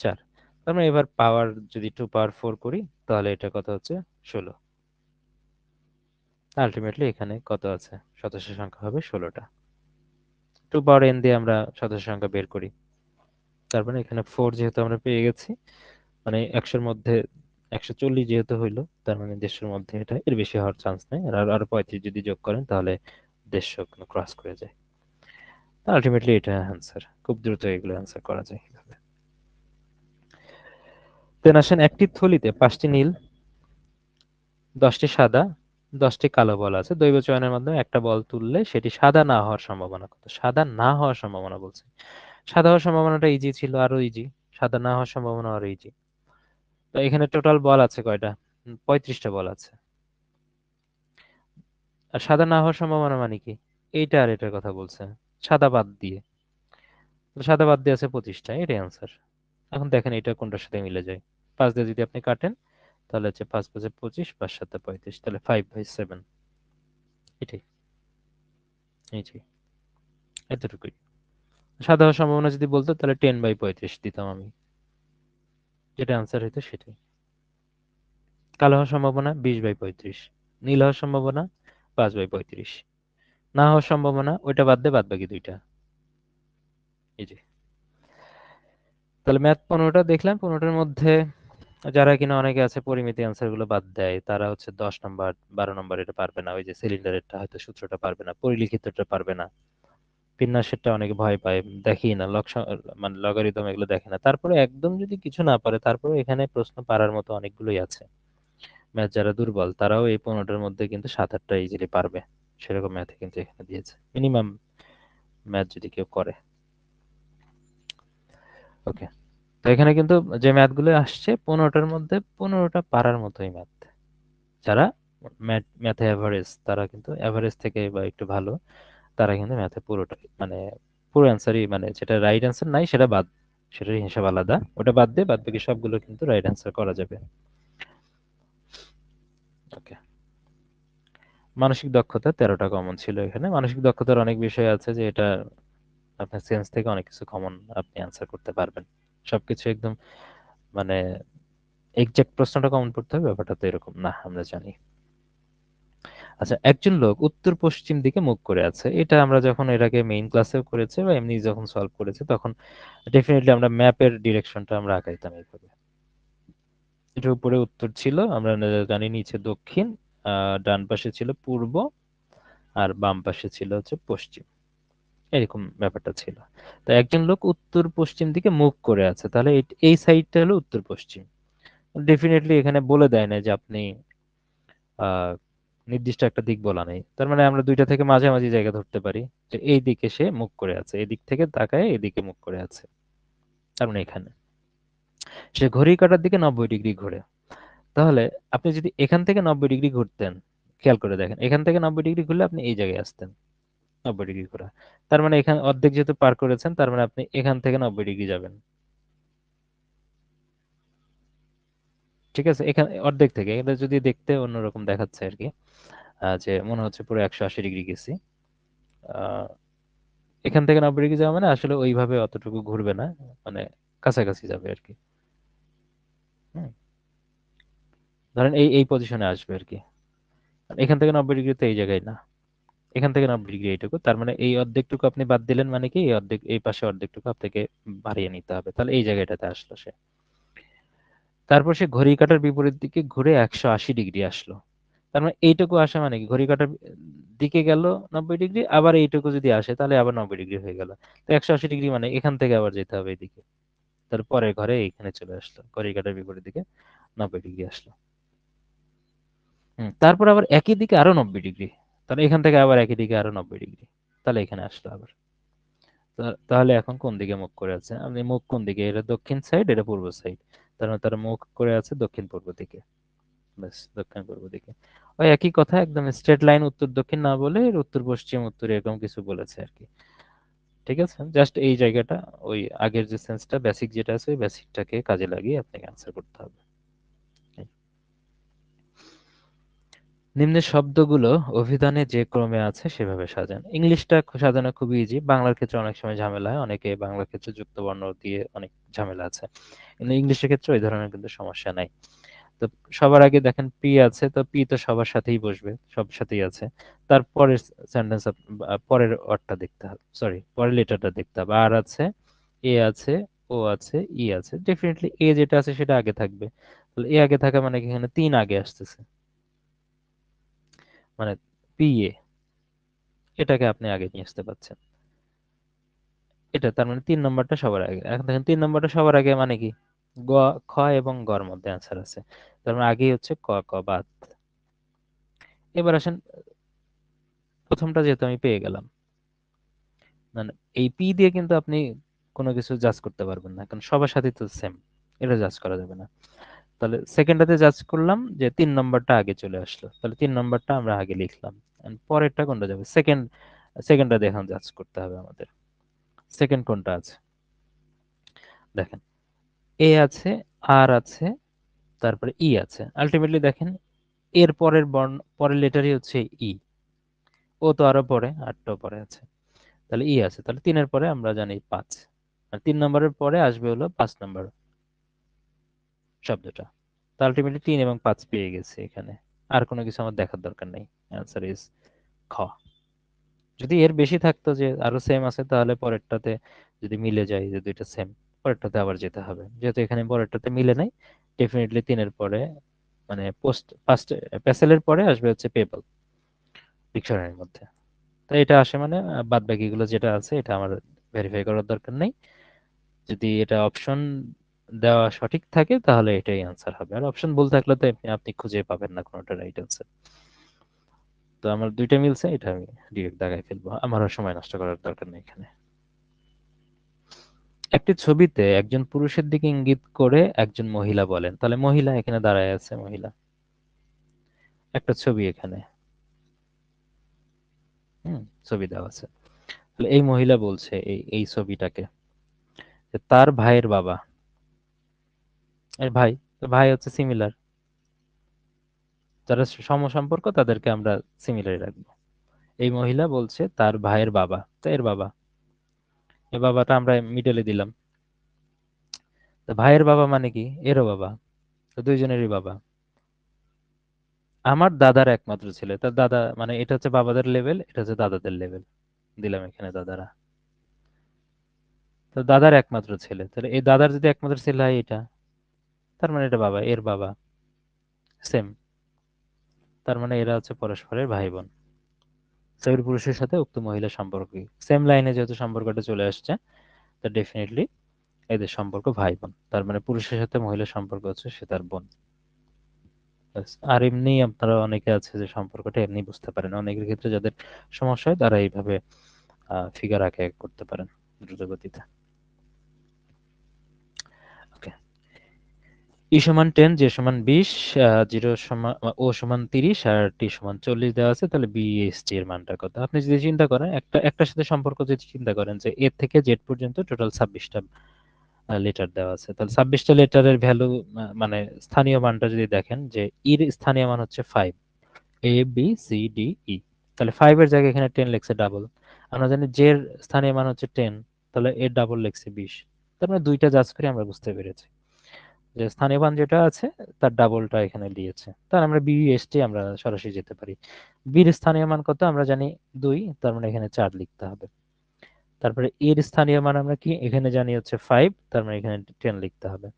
4। তার মানে এবার পাওয়ার যদি 2 পাওয়ার 4 করি, তাহলে এটা কত হচ্ছে? 16। আলটিমেটলি এখানে কত আছে? সদস্য সংখ্যা হবে 16টা। 2 পাওয়ার n দিয়ে আমরা সদস্য সংখ্যা বের করি, তার মানে এখানে 4 যেহেতু আমরা পেয়ে গেছি, মানে 100-র মধ্যে 140 যেহেতু হইলো, তার মানে 150-র মধ্যে এটা, এর বেশি হওয়ার চান্স নেই। আর আর 35 যদি যোগ করেন, তাহলে 150 ক্রস করে যায়। আলটিমেটলি এটা অ্যান্সার, খুব দ্রুত এগুলো অ্যান্সার করা যায় এভাবে। দেন আসেন, একটি থলিতে 5টি নীল, 10টি সাদা, 10টি কালো বল আছে, দৈব চয়নের মাধ্যমে একটা বল তুললে সেটি সাদা না হওয়ার সম্ভাবনা কত? সাদা না হওয়ার সম্ভাবনা বলছে, সাদা হওয়ার সম্ভাবনাটা ইজি ছিল, আরো ইজি, সাদা না হওয়ার সম্ভাবনা আরো ইজি। তো এখানে টোটাল বল আছে কয়টা? 35টা বল আছে। আর সাদা না হওয়ার সম্ভাবনা মানে কি? এইটা আর এটার কথা বলছে, সাদা বাদ দিয়ে, তো সাদা বাদ দিয়ে আছে 25টা, এটাই অ্যান্সার। এখন দেখেন এটা কোনটার সাথে মিলে যায়। 5 দিয়ে যদি আপনি কাটেন, তাহলে হচ্ছে 5 5 25, 5 7 35, তাহলে 5/7, এটাই, এই যে এতটুকুই। সাদা হওয়ার সম্ভাবনা যদি বলতো তাহলে 10/35 দিতাম আমি, যেটা আনসার হইতো সেটাই। কালো হওয়ার সম্ভাবনা 20/35, নীল হওয়ার সম্ভাবনা 5/35, না হওয়ার সম্ভাবনা ওইটা বাদ দিয়ে বাদ বাকি দুইটা। এই যে, তাহলে ম্যাথ 15টা দেখলাম, 15টার মধ্যে যারা কিনা অনেকে আছে পরিমিতি অ্যান্সার গুলো বাদ দেয়, তারা হচ্ছে 10 নম্বর 12 নম্বর এটা পারবে না, ওই যে সিলিন্ডারেরটা হয়তো সূত্রটা পারবে না, পরিলিখিতটা পারবে না, বিন্যাসেরটা অনেকে ভয় পায়, দেখেই না, মানে লগারিদম এগুলো দেখে না। তারপরে একদম যদি কিছু না পারে, তারপরে এখানে প্রশ্ন পারার মতো অনেকগুলোই আছে। ম্যাথ যারা দুর্বল তারাও এই 15টার মধ্যে কিন্তু 7-8টা ইজিলি পারবে, সেরকম ম্যাথে কিন্তু এখানে দিয়েছে মিনিমাম ম্যাথ যদি কেউ করে। ওকে, তো এখানে কিন্তু যে ম্যাথগুলো আসছে 15টার মধ্যে 15টা পারার মতোই ম্যাথ। যারা ম্যাথে এভারেজ, তারা কিন্তু এভারেজ থেকে বা একটু ভালো, তারা কিন্তু ম্যাথে পুরোটাই মানে পুরো অ্যান্সারই, মানে যেটা রাইট অ্যান্সার নাই সেটা বাদ, সেটার হিসাব আলাদা, ওটা বাদ দিয়ে বাদ বাকি সবগুলো কিন্তু রাইট অ্যান্সার করা যাবে। ওকে, মানসিক দক্ষতা 13টা কমন ছিল এখানে। মানসিক দক্ষতার অনেক বিষয় আছে যে এটা আপনার সেন্স থেকে অনেক কিছু কমন আপনি অ্যান্সার করতে পারবেন। সবকিছু একদম মানে এক্সাক্ট প্রশ্নটা কমন পড়তে হবে ব্যাপারটা তো এরকম না, আমরা জানি। আচ্ছা, একজন লোক উত্তর পশ্চিম দিকে মুখ করে আছে, এটা আমরা যখন এর আগে মেইন ক্লাসেও করেছে বা এমনি যখন সলভ করেছে তখন ডেফিনেটলি আমরা ম্যাপের ডিরেকশনটা আমরা আঁকাইতাম এইভাবে। এটা উপরে উত্তর ছিল, আমরা জানি নিচে দক্ষিণ, ডান পাশে ছিল পূর্ব, আর বাম পাশে ছিল হচ্ছে পশ্চিম, এরকম ব্যাপারটা ছিল। তো একজন লোক উত্তর পশ্চিম দিকে মুখ করে আছে, তাহলে এই সাইডটা হলো উত্তর পশ্চিম। ডেফিনেটলি এখানে বলে দেয় না যে আপনি আহ নির্দিষ্ট একটা দিক বলা নেই, তার মানে আমরা দুইটা থেকে মাঝামাঝি জায়গা ধরতে পারি, যে এই দিকে সে মুখ করে আছে, এই দিক থেকে তাকায় এদিকে মুখ করে আছে, তার মানে এখানে সে ঘড়ির কাঁটার দিকে 90 ডিগ্রি ঘোরে। তাহলে আপনি যদি এখান থেকে 90 ডিগ্রি ঘুরতেন, খেয়াল করে দেখেন, এখান থেকে 90 ডিগ্রি ঘুরলে আপনি এই জায়গায় আসতেন, 90 ডিগ্রি ঘোরা, তার মানে এখানে অর্ধেক যেহেতু পার করেছেন, তার মানে আপনি এখান থেকে 90 ডিগ্রি যাবেন। ঠিক আছে, এখানে অর্ধেক থেকে, এটা যদি দেখতে অন্যরকম দেখাচ্ছে আর কি, যে মনে হচ্ছে পুরো 180 ডিগ্রি গেছি। আহ এখান থেকে 90 ডিগ্রি যাওয়া মানে আসলে ওইভাবে অতটুকু ঘুরবে না, মানে কাছাকাছি যাবে আর কি। হুম, ধরেন এই এই পজিশনে আসবে আর কি। এখান থেকে 90 ডিগ্রি তো এই জায়গায় না, এখান থেকে 90 ডিগ্রি এইটুকু, তার মানে এই অর্ধেকটুকু আপনি বাদ দিলেন, মানে কি এই অর্ধেক, এই পাশে অর্ধেকটুকু আপনাকে বাড়িয়ে নিতে হবে, তাহলে এই জায়গাটাতে আসলো সে। তারপর সে ঘড়ি কাঁটার বিপরীত দিকে ঘুরে 180 ডিগ্রি আসলো, তার মানে এইটুকু আসা মানে কি ঘড়ি কাঁটার দিকে গেল 90 ডিগ্রি, আবার এইটুকু যদি আসে তাহলে আবার 90 ডিগ্রি হয়ে গেল। তো 180 ডিগ্রি মানে এখান থেকে আবার যেতে হবে এদিকে, তার পরের ঘরে এখানে চলে আসলো, ঘড়ি কাঁটার বিপরীত দিকে 90 ডিগ্রি আসলো। তারপর আবার একই দিকে আরো 90 ডিগ্রি, তাহলে এখান থেকে আবার একই দিকে আরো 90 ডিগ্রি, তাহলে এখানে আসলো আবার। তাহলে এখন কোন দিকে মুখ করে আছে, আপনি মুখ কোন দিকে, এটা দক্ষিণ সাইড, এটা পূর্ব সাইড, তার মানে তার মুখ করে আছে দক্ষিণ পূর্ব দিকে। ব্যাস, দক্ষিণ পূর্ব দিকে। ওই একই কথা, একদম স্ট্রেট লাইন উত্তর দক্ষিণ না বলে এর উত্তর পশ্চিম উত্তর এরকম কিছু বলেছে আর কি। ঠিক আছে, জাস্ট এই জায়গাটা ওই আগের যে সেন্সটা বেসিক যেটা আছে ওই বেসিকটাকে কাজে লাগিয়ে আপনাকে অ্যান্সার করতে হবে। নিম্নের শব্দগুলো অভিধানে যে ক্রমে আছে সেভাবে সাজান। ইংলিশটা সাজানো খুবই ইজি, বাংলার ক্ষেত্রে অনেক সময় ঝামেলা হয়, অনেকে বাংলার ক্ষেত্রে যুক্ত বর্ণ দিয়ে অনেক ঝামেলা আছে, কিন্তু ইংলিশের ক্ষেত্রে ওই ধরনের কিন্তু সমস্যা নাই। তো সবার আগে দেখেন পি আছে, তো পি তো সবার সাথেই বসবে, সব সাথেই আছে। তারপরের সেন্টেন্স, পরের ওয়ার্ডটা দেখতে হবে, সরি পরের লেটারটা দেখতে হবে। আর আছে, এ আছে, ও আছে, ই আছে, ডেফিনেটলি এ যেটা আছে সেটা আগে থাকবে। তাহলে এ আগে থাকা মানে কি এখানে 3 আগে আসতেছে, মানে পি এ, এটাকে আপনি আগে নিয়ে আসতে পারছেন। এটা তার মানে 3 নম্বরটা সবার আগে। এখন দেখেন 3 নম্বরটা সবার আগে মানে কি, গ, খ এবং গর মধ্যে অ্যান্সার আছে, তার মানে আগেই হচ্ছে ক, ক বাদ। এবার আসেন, প্রথমটা যেহেতু আমি পেয়ে গেলাম, মানে এই পি দিয়ে কিন্তু আপনি কোনো কিছু জাজ করতে পারবেন না, কারণ সবার সাথে তো সেম, এটা জাজ করা যাবে না। তাহলে সেকেন্ডটাতে জাজ করলাম যে 3 নম্বরটা আগে চলে আসলো, তাহলে 3 নম্বরটা আমরা আগে লিখলাম। And পরেরটা কোনটা যাবে, সেকেন্ডটা দেখুন জাজ করতে হবে আমাদের, সেকেন্ড কোনটা আছে দেখেন, এ আছে, আর আছে, তারপরে ই আছে, আলটিমেটলি দেখেন এর পরের বর্ণ, পরের লেটারই হচ্ছে ই, ও তো আরো পরে, 8টাও পরে আছে, তাহলে ই আছে, তাহলে 3-এর পরে আমরা জানি 5, আর 3 নম্বরের পরে আসবে হলো 5 নম্বর শব্দটা। তো আলটিমেটলি 3 এবং 5 পেয়ে গেছি এখানে, আর কোনো কিছু আমার দেখার দরকার নেই। অ্যান্সার ইজ খ। যদি এর বেশি থাকতো যে আরো সেম আছে, তাহলে পরেরটাতে যদি মিলে যায় যে দুইটা সেম, পরেরটাতে আবার যেতে হবে। যেহেতু এখানে পরেরটাতে মিলে নাই, ডেফিনেটলি 3-এর পরে মানে পোস্ট ফার্স্ট প্যাসেলের পরে আসবে হচ্ছে পেপল ডিকশনারির মধ্যে। তো এটা আসে মানে বাদ বাকিগুলো যেটা আছে এটা আমার ভেরিফাই করার দরকার নেই। যদি এটা অপশন দেওয়া সঠিক থাকে তাহলে এটাই আনসার হবে, আর অপশন ভুল থাকলে তো আপনি খুঁজে পাবেন না কোনোটা রাইট আনসার। তো আমার দুইটা মিলছে, এটা আমি ডিরেক্ট দাগায় ফেলবো, আমারও সময় নষ্ট করার দরকার নেই এখানে। একটি ছবিতে একজন পুরুষের দিকে ইঙ্গিত করে একজন মহিলা বলেন, তাহলে মহিলা এখানে দাঁড়ায় আছে, মহিলা একটা ছবি এখানে, ছবি দেওয়া আছে। তাহলে এই মহিলা বলছে এই এই ছবিটাকে যে তার ভাইয়ের বাবা, এর ভাই, তো ভাই হচ্ছে সিমিলার, যারা সমসম্পর্ক তাদেরকে আমরা সিমিলারই রাখবো। এই মহিলা বলছে তার ভাইয়ের বাবা, তো এর বাবা, এই বাবাটা আমরা মিডলে দিলাম। তো ভাইয়ের বাবা মানে কি, এরও বাবা, তো দুইজনেরই বাবা। আমার দাদার একমাত্র ছেলে, তার দাদা মানে এটা হচ্ছে বাবাদের লেভেল, এটা হচ্ছে দাদাদের লেভেল, দিলাম এখানে দাদারা। তো দাদার একমাত্র ছেলে, তাহলে এই দাদার যদি একমাত্র ছেলে হয় এটা, তার মানে এটা বাবা, এর বাবা সেম, তার মানে এরা হচ্ছে পরস্পরের ভাই বোন। ছবির পুরুষের সাথে উক্ত মহিলার সম্পর্ক কি, সেম লাইনে যেহেতু সম্পর্কটা চলে আসছে, তা ডেফিনেটলি এদের সম্পর্ক ভাই বোন, তার মানে পুরুষের সাথে মহিলার সম্পর্ক হচ্ছে সে তার বোন। ব্যাস। আর এমনি আপনারা অনেকে আছে যে সম্পর্কটা এমনি বুঝতে পারেন, অনেকের ক্ষেত্রে যাদের সমস্যা হয় তারা এইভাবে ফিগার আঁকে করতে পারেন দ্রুত গতিতে। ওকে, ই সমান 10, জে সমান 20, জিরো সমান ও সমান 30 আর টি সমান 40 দেওয়া আছে, তাহলে বিএসটি এর মানটা কত? আপনি যদি চিন্তা করেন একটার সাথে সম্পর্ক যদি চিন্তা করেন যে এ থেকে জেড পর্যন্ত টোটাল 26টা লেটার দেওয়া আছে, তাহলে 26টা লেটারের ভ্যালু মানে স্থানীয় মানটা যদি দেখেন যে ইর স্থানীয় মান হচ্ছে 5, A B C D E, তাহলে 5 এর জায়গায় এখানে 10 লিখছে ডাবল। আমরা জানি জে এর স্থানীয় মান হচ্ছে 10, তাহলে এর ডাবল লিখছে 20। তার মানে দুইটা জাজ করে আমরা বুঝতে পেরেছি যে স্থানীয় মান যেটা আছে তার ডাবলটা এখানে দিয়েছে, তার আমরা বিএসটি আমরা সরাসরি যেতে পারি। বির স্থানীয় মান কত আমরা জানি 2, তার মানে এখানে 4 লিখতে হবে। তারপরে এর স্থানীয় মান আমরা কি এখানে জানি হচ্ছে 5, তার মানে এখানে 10 লিখতে হবে।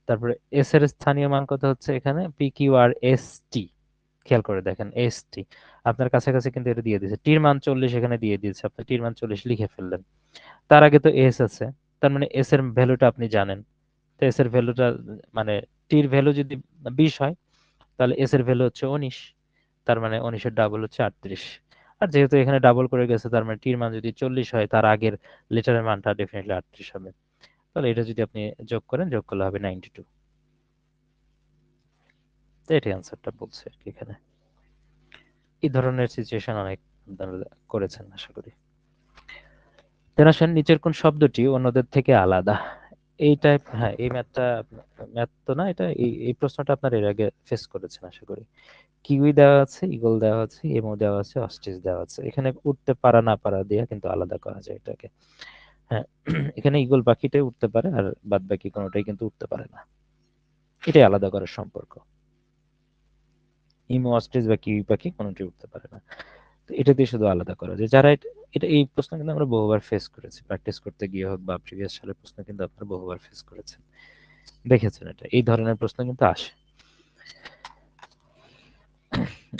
তারপরে এস এর স্থানীয় মান কত হচ্ছে এখানে P Q R S T, খেয়াল করে দেখেন এস টি আপনার কাছাকাছি কিন্তু এটা দিয়ে দিয়েছে, টির মান 40 এখানে দিয়ে দিয়েছে, আপনি টির মান 40 লিখে ফেললেন। তার আগে তো এস আছে, তার মানে এস এর ভ্যালুটা আপনি জানেন। তো এস এর ভ্যালুটা মানে টির ভ্যালু যদি 20 হয় তাহলে এস এর ভ্যালু হচ্ছে 19, তার মানে 19 এর ডাবল হচ্ছে 38। আর যেহেতু এখানে ডাবল করে গেছে তার মানে টির মান যদি 40 হয় তার আগের লেটারের মানটা ডেফিনেটলি 38 হবে। তাহলে এটা যদি আপনি যোগ করেন, যোগ করলে হবে 92। তো এটাই আনসারটা বলছে আর কি এখানে। এই ধরনের সিচুয়েশন অনেক আপনারা করেছেন আশা করি। দেন আসেন নিচের কোন শব্দটি অন্যদের থেকে আলাদা। এই টাইপ, হ্যাঁ এই ম্যাথটা, ম্যাথ তো না এটা, এই প্রশ্নটা আপনার এর আগে ফেস করেছেন আশা করি। কিউই দেওয়া আছে, ঈগল দেওয়া আছে, এমো দেওয়া আছে, অস্ট্রিচ দেওয়া আছে, এখানে উঠতে পারা না পারা দিয়ে কিন্তু আলাদা করা যায় এটাকে। হ্যাঁ, এখানে ঈগল পাখিটাই উঠতে পারে আর বাদ বাকি কোনোটাই কিন্তু উঠতে পারে না, এটাই আলাদা করার সম্পর্ক। ইমো, অস্ট্রিচ বা কিউই পাখি কোনোটাই উঠতে পারে না। তো এটা দিয়ে শুধু আলাদা করা যায়। যারা এটা এই প্রশ্ন কিন্তু আমরা বহুবার ফেস করেছি, প্র্যাকটিস করতে গিয়ে হোক বা প্রিভিয়াস সালের প্রশ্ন কিন্তু আপনারা বহুবার ফেস করেছেন, দেখেছেন এটা এই ধরনের প্রশ্ন কিন্তু আসে।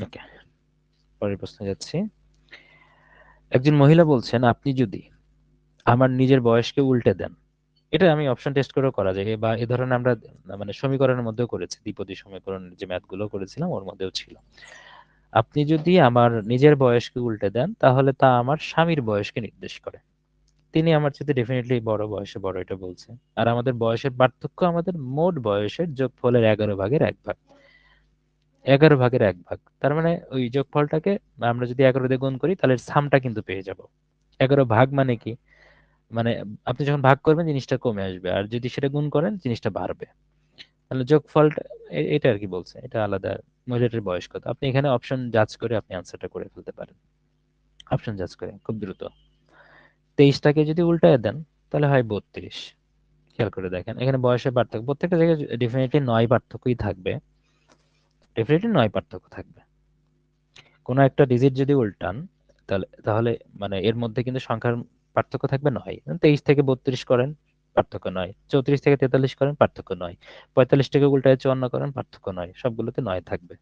ওকে, পরের প্রশ্নে যাচ্ছি। একজন মহিলা বলছেন আপনি যদি আমার নিজের বয়সকে উল্টে দেন, এটা আমি অপশন টেস্ট করেও করা যায়, বা এ ধরনের আমরা মানে সমীকরণের মধ্যেও করেছি, দ্বিপদী সমীকরণের যে ম্যাথ গুলো করেছিলাম ওর মধ্যেও ছিল। আপনি যদি আমার নিজের বয়সকে উল্টে দেন তাহলে তা আমার স্বামীর বয়সকে নির্দেশ করে। তিনি আমার চেয়ে ডেফিনেটলি বড়, বয়সে বড় এটা বলছে। আর আমাদের বয়সের পার্থক্য আমাদের মোট বয়সের যোগফলের 11/1 ভাগ। 11/1 ভাগ, তার মানে ওই যোগফলটাকে আমরা যদি 11 দিয়ে গুণ করি তাহলে সামটা কিন্তু পেয়ে যাব। 11 ভাগ মানে কি, মানে আপনি যখন ভাগ করবেন জিনিসটা কমে আসবে, আর যদি সেটা গুণ করেন জিনিসটা বাড়বে। তাহলে যোগফলটা এটা আর কি বলছে, এটা আলাদা। মহিলাটার বয়স কত, আপনি এখানে অপশন জাজ করে আপনি আনসারটা করে ফেলতে পারেন। অপশন জাজ করে খুব দ্রুত। 23টাকে যদি উল্টায় দেন তাহলে হয় 32। খেয়াল করে দেখেন এখানে বয়সের পার্থক্য প্রত্যেকটা জায়গায় ডেফিনেটলি 9 পার্থক্যই থাকবে, ডেফিনেটলি 9 পার্থক্য থাকবে। কোনো একটা ডিজিট যদি উল্টান তাহলে তাহলে মানে এর মধ্যে কিন্তু সংখ্যার পার্থক্য থাকবে 9। 23 থেকে 32 করেন, পার্থক্য 9। 34 থেকে 43 করেন, পার্থক্য 9। 45 থেকে উল্টায় 54 করেন, পার্থক্য 9। সবগুলোতে 9 থাকবে।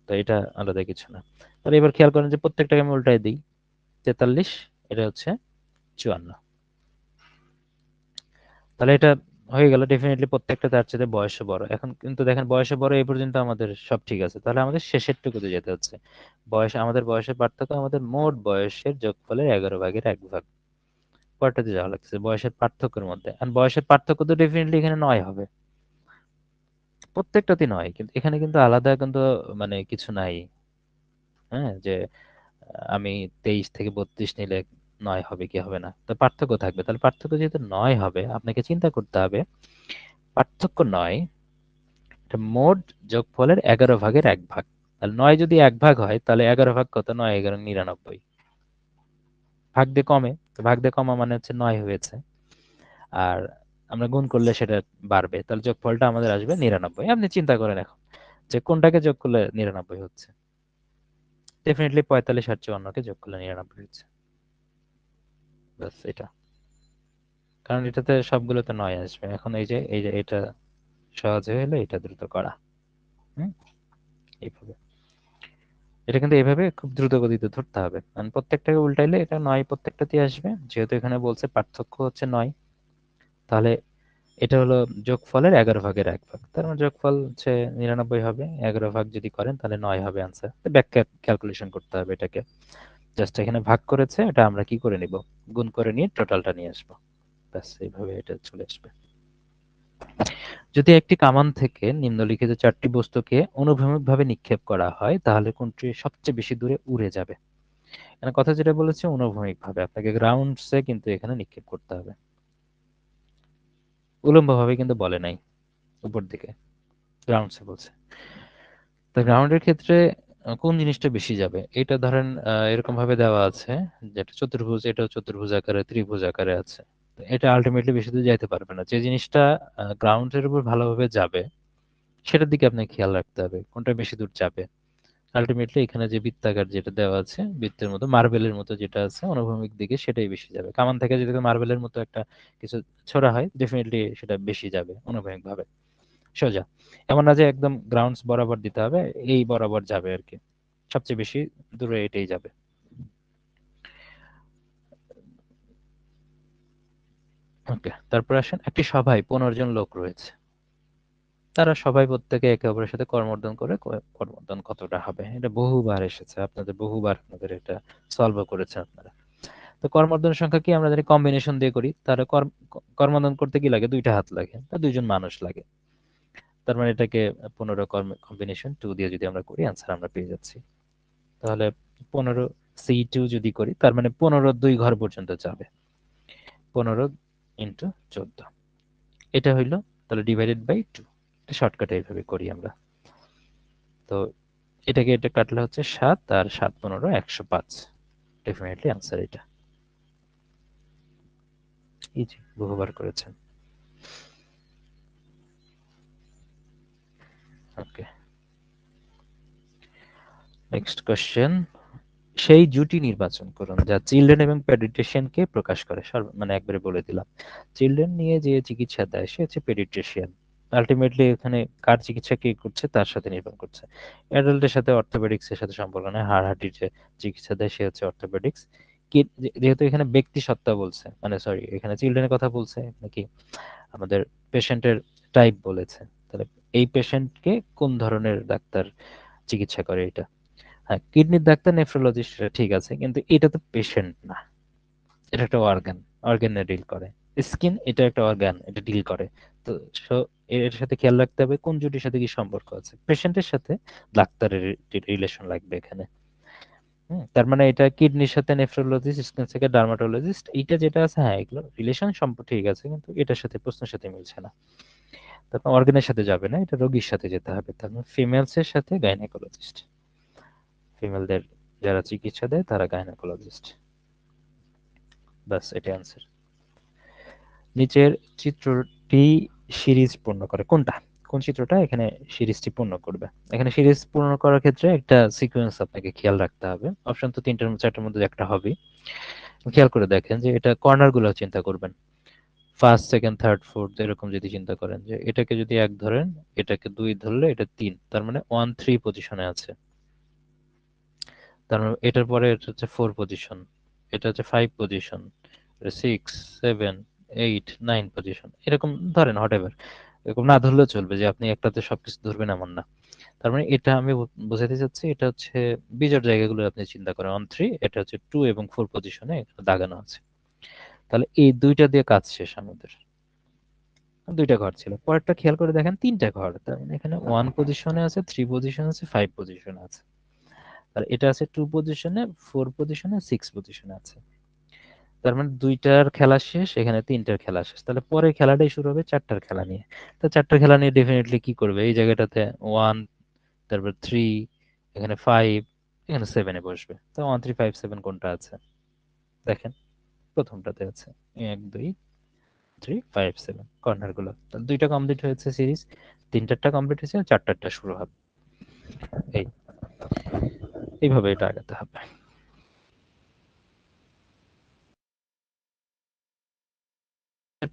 তো এটা আলাদা কিছু না। তাহলে এবার খেয়াল করেন যে প্রত্যেকটাকে আমি উল্টায় দিই। 43, এটা হচ্ছে 54। তাহলে এটা হয়ে গেল, ডেফিনেটলি প্রত্যেকটা তার চেয়ে বয়সে বড়। এখন কিন্তু দেখেন বয়সে বড় এই পর্যন্ত আমাদের সব ঠিক আছে, তাহলে আমাদের শেষের টুকুতে যেতে হচ্ছে। বয়স, আমাদের বয়সের পার্থক্য আমাদের মোট বয়সের যোগফলের 11/1 ভাগ। পরটাতে যাওয়া লাগছে বয়সের পার্থক্যের মধ্যে, আর বয়সের পার্থক্য তো ডেফিনেটলি এখানে 9 হবে, প্রত্যেকটাতে 9। কিন্তু এখানে কিন্তু আলাদা কিন্তু মানে কিছু নাই। হ্যাঁ, যে আমি 23 থেকে 32 নিলে 9 হবে কি হবে না, তো পার্থক্য থাকবে। তাহলে পার্থক্য যেহেতু 9 হবে, আপনাকে চিন্তা করতে হবে পার্থক্য 9, এটা মোট যোগফলের 11/1 ভাগ। তাহলে 9 যদি 1 ভাগ হয় তাহলে 11 ভাগ কত? 9 11 99। ভাগ দিয়ে কমে, তো ভাগ দিয়ে কমা মানে হচ্ছে 9 হয়েছে। আর আমরা গুণ করলে সেটা বাড়বে, তাহলে যোগফলটা আমাদের আসবে 99। আপনি চিন্তা করেন এখন যে কোনটাকে যোগ করলে 99 হচ্ছে। ডেফিনেটলি 45 আর 54কে যোগ করলে 99 হচ্ছে। ব্যাস এটা, কারণ এটাতে সবগুলোতে 9 আসবে। এখন এই যে এটা সহজে হলো, এটা দ্রুত করা। হুম, এইভাবে এটা কিন্তু এভাবে খুব দ্রুত গতিতে ধরতে হবে, কারণ প্রত্যেকটাকে উল্টাইলে এটা 9 প্রত্যেকটাতে আসবে। যেহেতু এখানে বলছে পার্থক্য হচ্ছে 9, তাহলে এটা হলো যোগফলের 11/1 ভাগ। তার মানে যোগফল হচ্ছে 99 হবে। 11 ভাগ যদি করেন তাহলে 9 হবে আনসার। ব্যাক ক্যালকুলেশন করতে হবে এটাকে। জাস্ট এখানে ভাগ করেছে, এটা আমরা কি করে নিব? গুণ করে নিয়ে টোটালটা নিয়ে আসবো। ব্যাস এইভাবে এটা চলে আসবে। যদি একটি কামান থেকে নিম্নলিখিত 4টি বস্তুকে অনুভূমিকভাবে নিক্ষেপ করা হয় তাহলে কোনটি সবচেয়ে বেশি দূরে উড়ে যাবে? এখানে কথা যেটা বলেছে অনুভূমিকভাবে, আপনাকে গ্রাউন্ডসে কিন্তু এখানে নিক্ষেপ করতে হবে। উলম্বভাবে কিন্তু বলে নাই, উপর দিকে গ্রাউন্ডসে বলছে। তো গ্রাউন্ডের ক্ষেত্রে কোন জিনিসটা বেশি যাবে? এটা ধরেন এরকম ভাবে দেওয়া আছে, যেটা চতুর্ভুজ, এটাও চতুর্ভুজ আকারে ত্রিভুজ আকারে আছে। তো এটা আলটিমেটলি বেশি দূর যাইতে পারবে না। যে জিনিসটা গ্রাউন্ডের উপর ভালোভাবে যাবে সেটার দিকে আপনাকে খেয়াল রাখতে হবে কোনটা বেশি দূর যাবে। আলটিমেটলি এখানে যে বৃত্তাকার যেটা দেওয়া আছে, বৃত্তের মতো মার্বেলের মতো যেটা আছে অনুভূমিক দিকে, সেটাই বেশি যাবে। কামান থেকে যদি মার্বেলের মতো একটা কিছু ছোড়া হয় ডেফিনেটলি সেটা বেশি যাবে অনুভূমিক ভাবে, সোজা। এমন না যে একদম গ্রাউন্ডস বরাবর দিতে হবে, এই বরাবর যাবে আর কি, সবচেয়ে বেশি দূরে এটাই যাবে। ওকে, তারপর আসেন একটি সভায় 15 জন লোক রয়েছে। তারা সবাই প্রত্যেকে একে অপরের সাথে করমর্দন করে, করমর্দন কতটা হবে? এটা বহুবার এসেছে আপনাদের, বহুবার আপনাদের এটা সলভ করেছেন আপনারা। তো করমর্দনের সংখ্যা কি আমরা জানি, কম্বিনেশন দিয়ে করি। তাহলে করমর্দন করতে কি লাগে? 2টা হাত লাগে, তা 2জন মানুষ লাগে। তার মানে এটাকে 15 কম্বিনেশন 2 দিয়ে যদি আমরা করি আনসার আমরা পেয়ে যাচ্ছি। তাহলে 15C2 যদি করি তার মানে 15 2 ঘর পর্যন্ত যাবে। 15 ইন্টু 14, এটা হইলো তাহলে ডিভাইডেড বাই 2। এটা শর্টকাটে এইভাবে করি আমরা। তো এটাকে এটা কাটলে হচ্ছে 7, আর 7 15 105। ডেফিনেটলি আনসার এটা। ইজি, বহুবার করেছেন। ওকে, নেক্সট কোশ্চেন। সেই জুটি নির্বাচন করুন যা চিলড্রেন এবং পেডিট্রিশিয়ানকে প্রকাশ করে। মানে একবারে বলে দিলাম, চিলড্রেন নিয়ে যে চিকিৎসা দেয় সে হচ্ছে পেডিট্রিশিয়ান। আলটিমেটলি এখানে কার চিকিৎসা কে করছে তার সাথে নির্ভর করছে। অ্যাডাল্টের সাথে অর্থোপেডিক্স এর সাথে সম্পর্ক নেই, হাড়হাঁটির যে চিকিৎসা দেয় সে হচ্ছে অর্থোপেডিক্স। কি, যেহেতু এখানে ব্যক্তি সত্তা বলছে, মানে সরি এখানে চিলড্রেনের কথা বলছে নাকি আমাদের পেশেন্টের টাইপ বলেছে, তাহলে এই পেশেন্টকে কোন ধরনের ডাক্তার চিকিৎসা করে? এটা, হ্যাঁ, কিডনির ডাক্তার নেফ্রোলজিস্ট ঠিক আছে, কিন্তু এটা তো পেশেন্ট না, এটা একটা অর্গান, অর্গানে ডিল করে। স্কিন, এটা একটা অর্গান, এটা ডিল করে। তো এর সাথে খেয়াল রাখতে হবে কোন জুটির সাথে কি সম্পর্ক আছে। পেশেন্টের সাথে ডাক্তারের রিলেশন লাগবে এখানে। তার মানে এটা কিডনির সাথে নেফ্রোলজিস্ট, স্কিন থেকে ডার্মাটোলজিস্ট, এইটা যেটা আছে, হ্যাঁ এগুলো রিলেশন সম্পর্ক ঠিক আছে, কিন্তু এটার সাথে প্রশ্নের সাথে মিলছে না। তারপর অর্গানের সাথে যাবে না, এটা রোগীর সাথে যেতে হবে। তার মানে ফিমেলস এর সাথে গাইনেকোলজিস্ট, ফিমেলদের যারা চিকিৎসা দেয় তারা গাইনোকোলজিস্ট। ব্যাস, এটা অ্যান্সার। নিচের চিত্রটি সিরিজ পূর্ণ করে কোনটা? কোন চিত্রটা এখানে সিরিজটি পূর্ণ করবে? এখানে সিরিজ পূর্ণ করার ক্ষেত্রে একটা সিকোয়েন্স আপনাকে খেয়াল রাখতে হবে। অপশন তো তিনটার চারটার মধ্যে একটা হবে। খেয়াল করে দেখেন যে এটা কর্নার গুলো চিন্তা করবেন। ফার্স্ট, সেকেন্ড, থার্ড, ফোর্থ এরকম যদি চিন্তা করেন, যে এটাকে যদি এক ধরেন, এটাকে দুই ধরলে এটা তিন, তার মানে 1 3 পজিশনে আছে। তার মানে এটার পরে এটা হচ্ছে 4 পজিশন, এটা হচ্ছে 5 পজিশন, এটা 6 7 8 9 পজিশন, এরকম ধরেন হোয়াট এভার। এরকম না ধরলেও চলবে যে আপনি একটাতে সবকিছু ধরবেন এমন না। তার মানে এটা আমি বোঝাতে চাচ্ছি, এটা হচ্ছে বিজোড় জায়গাগুলো আপনি চিন্তা করেন। 1 3, এটা হচ্ছে 2 এবং 4 পজিশনে এখানে দাগানো আছে। তাহলে এই দুইটা দিয়ে কাজ শেষ আমাদের। দুইটা ঘর ছিল, পরেরটা খেয়াল করে দেখেন তিনটা ঘর, তার মানে এখানে 1 পজিশনে আছে, 3 পজিশন আছে, 5 পজিশনে আছে। আর এটা আছে 2 পজিশনে, 4 পজিশনে, 6 পজিশনে আছে। তার মানে দুইটার খেলা শেষ, এখানে তিনটার খেলা শেষ। তাহলে পরের খেলাটাই শুরু হবে চারটার খেলা নিয়ে। তো চারটার খেলা নিয়ে ডেফিনেটলি কি করবে, এই জায়গাটাতে 1, তারপর 3, এখানে 5, এখানে 7-এ বসবে। তো 1 3 5 7 কোনটা আছে দেখেন, প্রথমটাতে আছে 1 2 3 5 7 কর্নার গুলো। তাহলে দুইটা কমপ্লিট হয়েছে সিরিজ, তিনটারটা কমপ্লিট হয়েছে, চারটারটা শুরু হবে। এই এইভাবে এটা আগাতে হবে।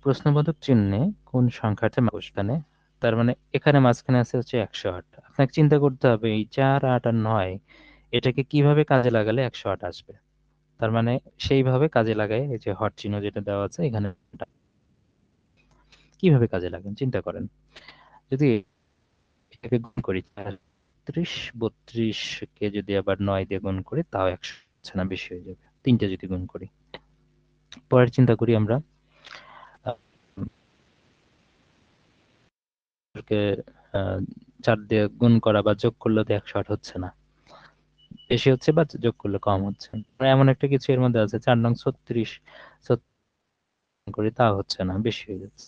প্রশ্নবোধক চিহ্নে কোন সংখ্যাটা মাঝখানে? তার মানে এখানে মাঝখানে আছে হচ্ছে 108। আপনাকে চিন্তা করতে হবে এই 4 8 আর 9 এটাকে কিভাবে কাজে লাগালে 108 আসবে। তার মানে সেইভাবে কাজে লাগায়, এই যে হট চিহ্ন যেটা দেওয়া আছে এখানে, কিভাবে কাজে লাগান চিন্তা করেন। যদি এটাকে গুণ করি, 30 32 কে যদি আবার 9 দিয়ে গুণ করি তাও 100 হচ্ছে না, বেশি হয়ে যাবে। তিনটা যদি গুণ করি, পরের চিন্তা করি আমরা, আহ, কে 4 দিয়ে গুণ করা বা যোগ করলে তো 108 হচ্ছে না, বেশি হচ্ছে বা যোগ করলে কম হচ্ছে। মানে এমন একটা কিছু এর মধ্যে আছে, 4 নং 36 করি তাও হচ্ছে না, বেশি হয়ে যাচ্ছে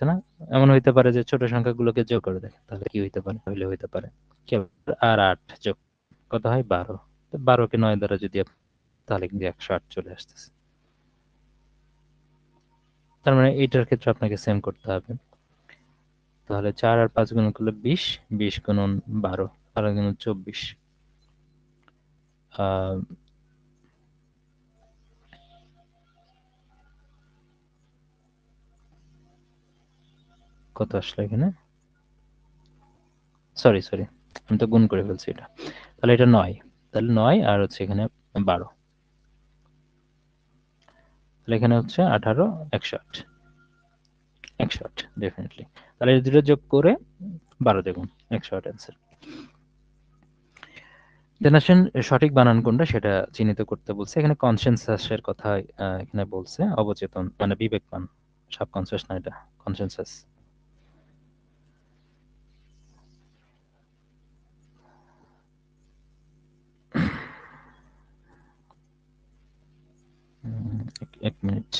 না। এমন হইতে পারে যে ছোট সংখ্যাগুলোকে যোগ করে দেখে, তাহলে কি হইতে পারে, হইলে হইতে পারে কি হবে? আর 8 যোগ কত হয় 12, তো 12 কে 9 দ্বারা যদি তাহলে কিন্তু 108 চলে আসতেছে। তার মানে এইটার ক্ষেত্রে আপনাকে সেম করতে হবে। তাহলে 4 আর 5 গুণ করলে 20, 20 গুণন 12, 12 গুণন 24, আহ কত আসলো এখানে, সরি সরি, আমি তো গুণ করে ফেলছি এটা। তাহলে এটা 9, তাহলে 9 আর হচ্ছে এখানে 12, তাহলে এখানে হচ্ছে 18, 108, 108 ডেফিনেটলি। তাহলে এই দুটো যোগ করে 12 দেখুন, 108 অ্যান্সার। দেন আসেন সঠিক বানান কোনটা সেটা চিহ্নিত করতে বলছে। এখানে কনসেনসাসের কথা এখানে বলছে, অবচেতন মানে বিবেকবান, সাবকনসিয়াস না, এটা কনসেনসাস। এক মিনিট।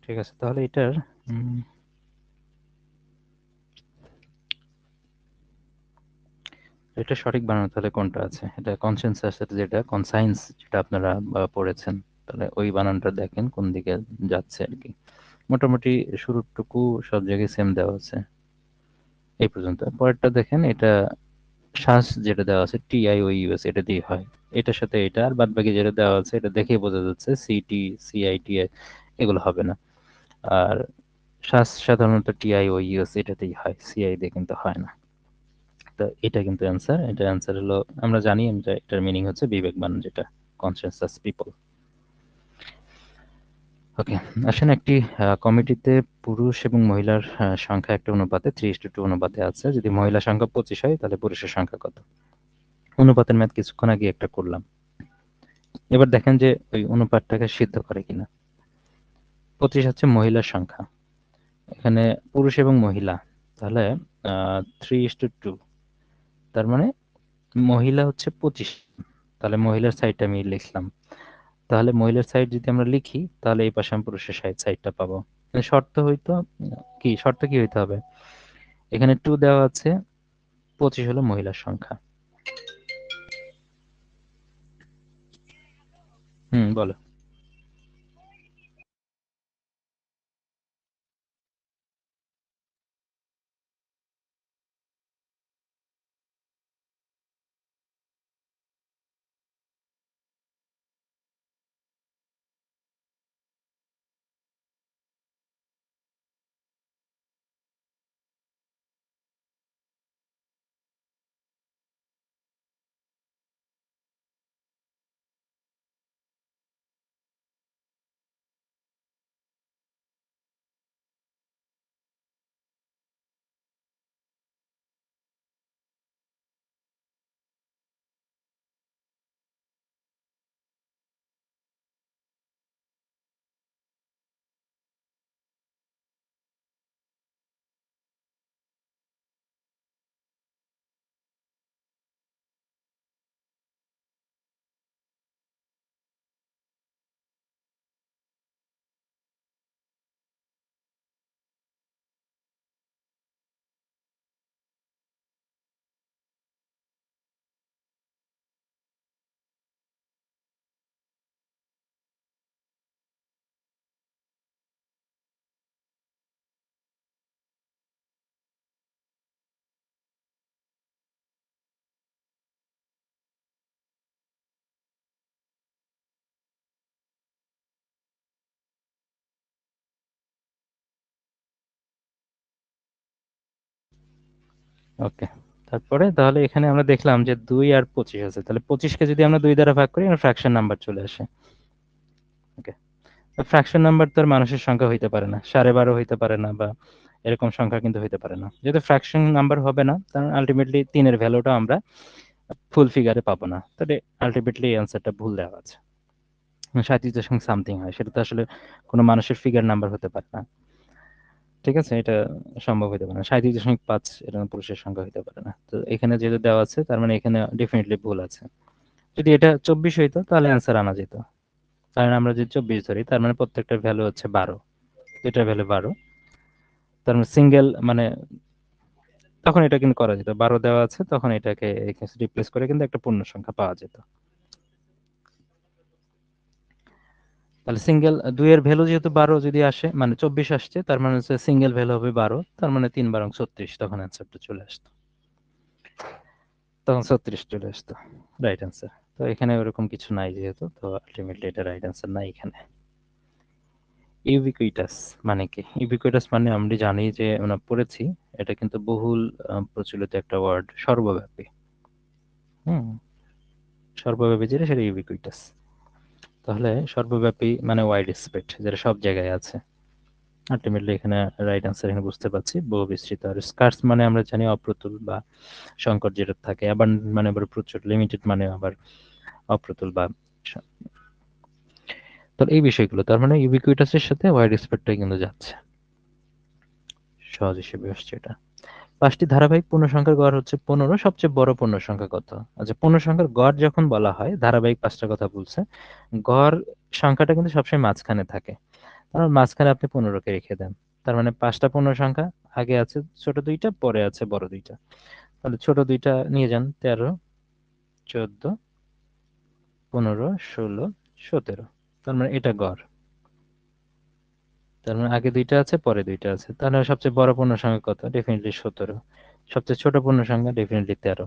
ঠিক আছে, তাহলে এটার এটা সঠিক বানানো তাহলে কোনটা আছে? এটা কনসেনসাস যেটা কনসাইন্স যেটা আপনারা পড়েছেন, তাহলে ওই বানানটা দেখেন কোন দিকে যাচ্ছে আর কি। মোটামুটি শুরুটুকু সব জায়গায় সেম দেওয়া আছে এই পর্যন্ত। পরেরটা দেখেন, এটা শ্বাস যেটা দেওয়া আছে TIOUS এটা দিয়ে হয়, এটার সাথে এটা, আর বাদ বাকি যেটা দেওয়া আছে এটা দেখেই বোঝা যাচ্ছে CT CIT এগুলো হবে না। আর শ্বাস সাধারণত TIOUS এটাতেই হয়, CI দিয়ে কিন্তু হয় না। তো এটা কিন্তু অ্যান্সার, এটা অ্যান্সার হলো, আমরা জানি যে এটার মিনিং হচ্ছে বিবেকবান, যেটা কনসিয়াস পিপল। ওকে, আসেন একটি কমিটিতে পুরুষ এবং মহিলার সংখ্যা একটা অনুপাতে 3:2 অনুপাতে আছে। যদি মহিলা সংখ্যা 25 হয় তাহলে পুরুষের সংখ্যা কত? অনুপাতের ম্যাথ কিছুক্ষণ আগে একটা করলাম। এবার দেখেন যে ওই অনুপাতটাকে সিদ্ধ করে কিনা। 25 হচ্ছে মহিলার সংখ্যা, এখানে পুরুষ এবং মহিলা, তাহলে 3:2, তার মানে মহিলা হচ্ছে 25, তাহলে মহিলার সাইডটা আমি লিখলাম। তাহলে মহিলার সাইড যদি আমরা লিখি তাহলে এই পাশে আমি পুরুষের সাইডটা পাবো। মানে শর্ত হইতো কি, শর্ত কি হইতে হবে, এখানে 2 দেওয়া আছে, 25 হলো মহিলার সংখ্যা। বলো। ওকে, তারপরে তাহলে এখানে আমরা দেখলাম যে 2 আর 25 আছে, তাহলে 25কে যদি আমরা 2 দ্বারা ভাগ করি আমরা ফ্র্যাকশন নাম্বার চলে আসে। ওকে, ফ্র্যাকশন নাম্বার তো আর মানুষের সংখ্যা হইতে পারে না, 12.5 হইতে পারে না, বা এরকম সংখ্যা কিন্তু হইতে পারে না। যেহেতু ফ্র্যাকশন নাম্বার হবে না, কারণ আলটিমেটলি 3 এর ভ্যালুটা আমরা ফুল ফিগারে পাবো না, তাহলে আলটিমেটলি এই অ্যান্সারটা ভুল দেওয়া আছে। 37 সামথিং হয়, সেটা তো আসলে কোনো মানুষের ফিগার নাম্বার হতে পারে না। ঠিক আছে, এটা সম্ভব হতে পারে না। 37.5 এটা পুরুষের সংখ্যা হতে পারে না। তো এখানে যেহেতু দেওয়া আছে তার মানে এখানে ডেফিনেটলি ভুল আছে। যদি এটা 24 হইতো তাহলে অ্যান্সার আনা যেত, কারণ আমরা যদি 24 ধরি তার মানে প্রত্যেকটার ভ্যালু হচ্ছে 12, এটার ভ্যালু 12, তার মানে সিঙ্গেল, মানে তখন এটা কিন্তু করা যেত, 12 দেওয়া আছে তখন এটাকে রিপ্লেস করে কিন্তু একটা পূর্ণ সংখ্যা পাওয়া যেত। তাহলে সিঙ্গেল 2 এর ভ্যালু যেহেতু 12 যদি আসে, মানে 24 আসছে, তার মানে হচ্ছে সিঙ্গেল ভ্যালু হবে 12, তার মানে 3 × 36, তখন অ্যান্সারটা চলে আসতো, তখন 36 চলে আসতো, রাইট অ্যান্সার। তো এখানে ওরকম কিছু নাই যেহেতু, তো আলটিমেটলি এটা রাইট অ্যান্সার নাই এখানে। ইউবিকুইটাস মানে কি? ইউবিকুইটাস মানে আমরা জানি যে আমরা পড়েছি, এটা কিন্তু বহুল প্রচলিত একটা ওয়ার্ড, সর্বব্যাপী। হুম, সর্বব্যাপী যেটা সেটা ইউবিকুইটাস। তাহলে সর্বব্যাপী মানে ওয়াইড স্প্রেড, যেটা সব জায়গায় আছে। আলটিমেটলি এখানে রাইট অ্যান্সার এখানে বুঝতে পারছি, বহু বিস্তৃত। আর স্কার্স মানে আমরা জানি অপ্রতুল বা সংকট যেটা থাকে, আবার মানে আবার প্রচুর, লিমিটেড মানে আবার অপ্রতুল বা তো এই বিষয়গুলো, তার মানে ইউবিকুইটাসের সাথে ওয়াইড স্প্রেডটাই কিন্তু যাচ্ছে, সহজ হিসেবে আসছে এটা। 5টি ধারাবাহিক পূর্ণসংখ্যার গড় হচ্ছে 15, সবচেয়ে বড় পূর্ণ সংখ্যা কত? আচ্ছা, পূর্ণ সংখ্যার গড় যখন বলা হয়, ধারাবাহিক 5টা কথা বলছে, গড় সংখ্যাটা কিন্তু সবসময় মাঝখানে থাকে। আর মাঝখানে আপনি 15কে রেখে দেন। তার মানে 5টা পূর্ণ সংখ্যা, আগে আছে ছোট দুইটা, পরে আছে বড় দুইটা। তাহলে ছোট দুইটা নিয়ে যান, 13, 14, 15, 16, 17। তার মানে এটা গড়। তার মানে আগে দুইটা আছে, পরে দুইটা আছে। তাহলে সবচেয়ে বড় পূর্ণ সংখ্যা কত? ডেফিনেটলি 17। সবচেয়ে ছোট পূর্ণ সংখ্যা ডেফিনেটলি 13,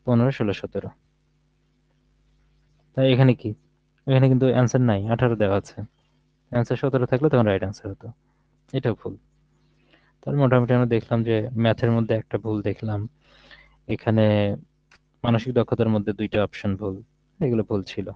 15, 16, 17। তাই এখানে কি? এখানে কিন্তু অ্যান্সার নাই, 18 দেওয়া আছে। অ্যান্সার 17 থাকলে তখন রাইট অ্যান্সার হতো। এটাও ভুল। তার মোটামুটি আমরা দেখলাম যে ম্যাথের মধ্যে একটা ভুল দেখলাম, এখানে মানসিক দক্ষতার মধ্যে দুইটা অপশন ভুল, এগুলো ভুল ছিল।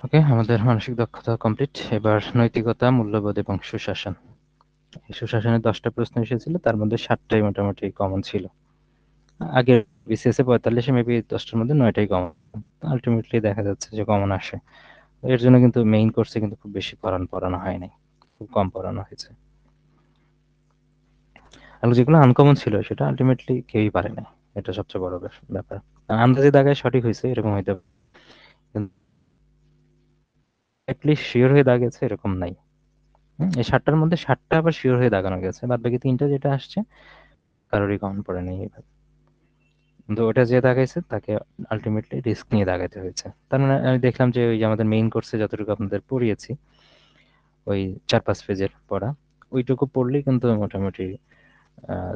ওকে, আমাদের মানসিক দক্ষতা কমপ্লিট। এবার নৈতিকতা, মূল্যবোধ এবং সুশাসন। এই সুশাসনের 10টা প্রশ্ন এসেছিল, তার মধ্যে 7টাই মোটামুটি কমন ছিল। আগে বিসিএস এ 45-এ মেবি 10টার মধ্যে 9টাই কমন। আলটিমেটলি দেখা যাচ্ছে যে কমন আসে। এর জন্য কিন্তু মেইন কোর্সে কিন্তু খুব বেশি পড়ানো হয় নাই, খুব কম পড়ানো হয়েছে। আর যেগুলো আনকমন ছিল সেটা আলটিমেটলি কেউই পারে নাই, এটা সবচেয়ে বড় ব্যাপার। আর আন্দাজে দাগায় সঠিক হয়েছে এরকম হইতে পারে, কিন্তু অ্যাটলিস্ট শিওর হয়ে দাগেছে এরকম নাই। এই 7টার মধ্যে 7টা আবার শিওর হয়ে দাগানো গেছে, বাদ বাকি 3টা যেটা আসছে কারোরই কমন পড়ে নেই এবার। কিন্তু ওটা যে দাগাইছে তাকে আলটিমেটলি রিস্ক নিয়ে দাগাইতে হয়েছে। তার মানে আমি দেখলাম যে ওই যে আমাদের মেইন কোর্সে যতটুকু আপনাদের পড়িয়েছি, ওই 4-5 পেজের পড়া, ওইটুকু পড়লেই কিন্তু মোটামুটি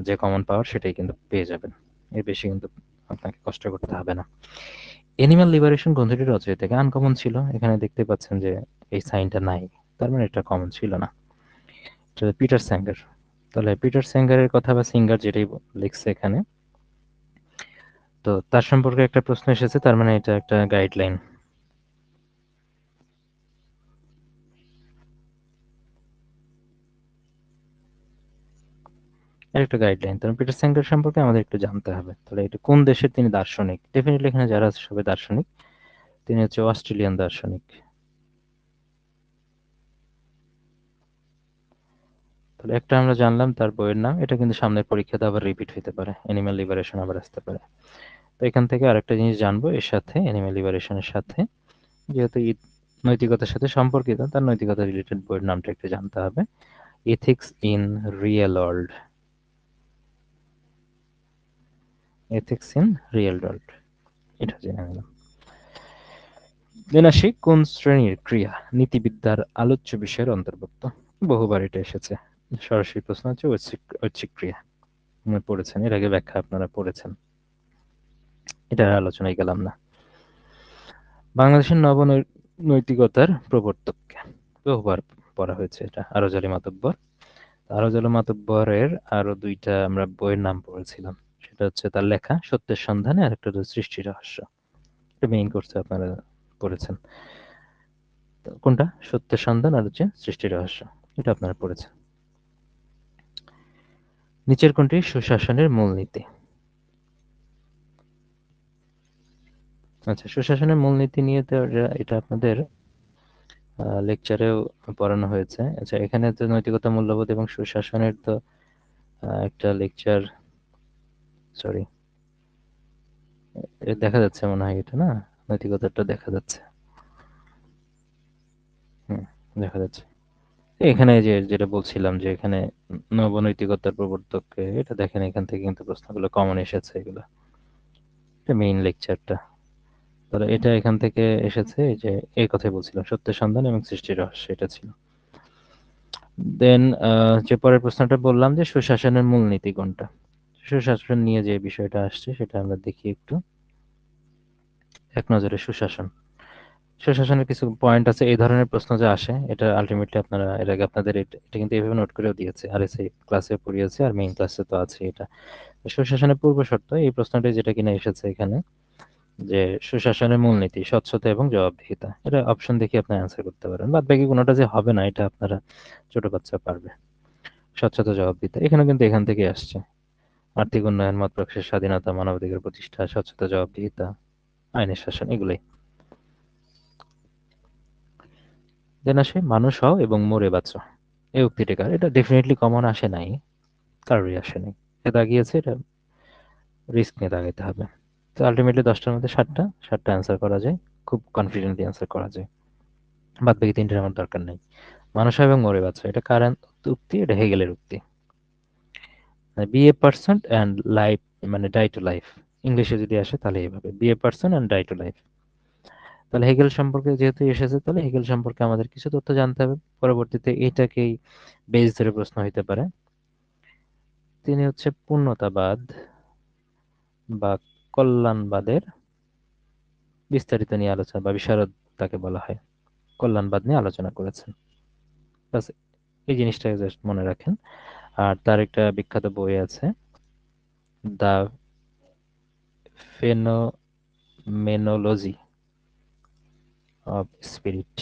যে কমন পাওয়ার সেটাই কিন্তু পেয়ে যাবেন। এর বেশি কিন্তু আপনাকে কষ্ট করতে হবে না। এনিম্যাল লিবারেশন গ্রন্থটির রচয়িতা থেকে আনকমন ছিল, এখানে দেখতে পাচ্ছেন যে এই সাইনটা নাই, তার মানে এটা কমন ছিল না। এটা পিটার স্যাঙ্গার। তাহলে পিটার স্যাঙ্গারের কথা বা সিঙ্গার যেটাই লিখছে এখানে, তো তার সম্পর্কে একটা প্রশ্ন এসেছে, তার মানে এটা একটা গাইডলাইন। এর একটা গাইডলাইন, তার পিটার স্যাঙ্গার সম্পর্কে আমাদের একটু জানতে হবে। তাহলে এটা কোন দেশের তিনি দার্শনিক? ডেফিনেটলি এখানে যারা আছে সবাই দার্শনিক। তিনি হচ্ছে অস্ট্রেলিয়ান দার্শনিক। তাহলে একটা আমরা জানলাম তার বইয়ের নাম, এটা কিন্তু সামনের পরীক্ষাতে আবার রিপিট হতে পারে, অ্যানিমাল লিবারেশন আবার আসতে পারে। তো এখান থেকে আরেকটা জিনিস জানবো এর সাথে, অ্যানিমাল লিবারেশনের সাথে, যেহেতু নৈতিকতার সাথে সম্পর্কিত, তার নৈতিকতা রিলেটেড বইয়ের নামটা একটু জানতে হবে। Ethics in real world. Ethics in real world, এটা জেনে নিলাম। দেন আসি, কোন শ্রেণীর ক্রিয়া নীতিবিদ্যার আলোচ্য বিষয়ের অন্তর্ভুক্ত? বহুবার এটা এসেছে। সরাসরি প্রশ্ন হচ্ছে ঐচ্ছিক ঐচ্ছিক ক্রিয়া। আপনি পড়েছেন, এর আগে ব্যাখ্যা আপনারা পড়েছেন, এটার আলোচনায় গেলাম না। বাংলাদেশের নৈতিকতার প্রবর্তককে, বহুবার পড়া হয়েছে এটা, আরজ আলী মাতব্বর। আরজ আলী মাতব্বরের আরো দুইটা আমরা বইয়ের নাম পড়েছিলাম, সেটা হচ্ছে তার লেখা সত্যের সন্ধানে, আর একটা হচ্ছে সৃষ্টি রহস্য। এটা মেইন কোর্সে আপনারা পড়েছেন। তো কোনটা? সত্যের সন্ধান আর হচ্ছে সৃষ্টি রহস্য, এটা আপনারা পড়েছেন। নিচের কোনটি সুশাসনের মূলনীতি? আচ্ছা, সুশাসনের মূলনীতি নিয়ে তো এটা আপনাদের লেকচারেও পড়ানো হয়েছে। আচ্ছা, এখানে তো নৈতিকতা, মূল্যবোধ এবং সুশাসনের তো একটা লেকচার, সরি, দেখা যাচ্ছে মনে হয় এটা না, নৈতিকতাটা দেখা যাচ্ছে। হুম, দেখা যাচ্ছে। এখানে যে যেটা বলছিলাম যে এখানে নবনৈতিকতার প্রবর্তককে, এটা দেখেন এখান থেকে কিন্তু প্রশ্নগুলো কমন এসেছে এগুলো। এটা মেইন লেকচারটা। তাহলে এটা এখান থেকে এসেছে, এই যে এই কথাই বলছিলাম, সত্যের সন্ধান এবং সৃষ্টির রহস্য, এটা ছিল। দেন যে পরের প্রশ্নটা বললাম যে সুশাসনের মূলনীতি কোনটা? সুশাসন নিয়ে যে বিষয়টা আসছে সেটা আমরা দেখি একটু এক নজরে। সুশাসন, সুশাসনের কিছু পয়েন্ট আছে। এই ধরনের প্রশ্ন যে আসে এটা আলটিমেটলি আপনারা এর আগে আপনাদের এটা কিন্তু এভাবে নোট করেও দিয়েছে, আর এসে ক্লাসে পড়িয়েছে, আর মেইন ক্লাসে তো আছে এটা। সুশাসনের পূর্ব শর্ত, এই প্রশ্নটা যেটা কিনা এসেছে এখানে, যে সুশাসনের মূলনীতি স্বচ্ছতা এবং জবাবদিহিতা। এটা অপশন দেখে আপনি অ্যান্সার করতে পারেন, বাদ বাকি কোনোটা যে হবে না এটা আপনারা ছোট বাচ্চা পারবে। স্বচ্ছতা, জবাবদিহিতা এখানে কিন্তু এখান থেকে আসছে। আর্থিক উন্নয়ন, মত প্রকাশের স্বাধীনতা, মানবাধিকার প্রতিষ্ঠা, স্বচ্ছতা, জবাবদিহিতা, আইনের শাসন, এগুলোই। দেন আসে মানুষ হও এবং মরে বাঁচো, এই উক্তিটি কার? এটা ডেফিনেটলি কমন আসে নাই, কারোরই আসে নাই। এটা দাগিয়েছে, এটা রিস্ক নিয়ে দাগাইতে হবে। তো আলটিমেটলি 10টার মধ্যে 7টা অ্যান্সার করা যায়, খুব কনফিডেন্টলি অ্যান্সার করা যায়। বাদ বাকি 3টের আমার দরকার নেই। মানুষ হও এবং মরে বাঁচো, এটা কার উক্তি? এটা হেগেলের উক্তি। Be a person and life, মানে ডাই টু লাইফ, ইংলিশে যদি আসে তাহলে এইভাবে, be a person and die to life. তাহলে হেগেল সম্পর্কে যেহেতু এসেছে, তাহলে হেগেল সম্পর্কে আমাদের কিছু তথ্য জানতে হবে। পরবর্তীতে এটাকেই বেস ধরে প্রশ্ন হইতে পারে। তিনি হচ্ছে পূর্ণতাবাদ বা কল্যাণবাদের বিস্তারিত নিয়ে আলোচনা, বা বিশারদ তাকে বলা হয়, কল্যাণবাদ নিয়ে আলোচনা করেছেন। ব্যাস, এই জিনিসটাকে জাস্ট মনে রাখেন। আর তার একটা বিখ্যাত বই আছে, দ্য ফেনোমেনোলজি অফ স্পিরিট।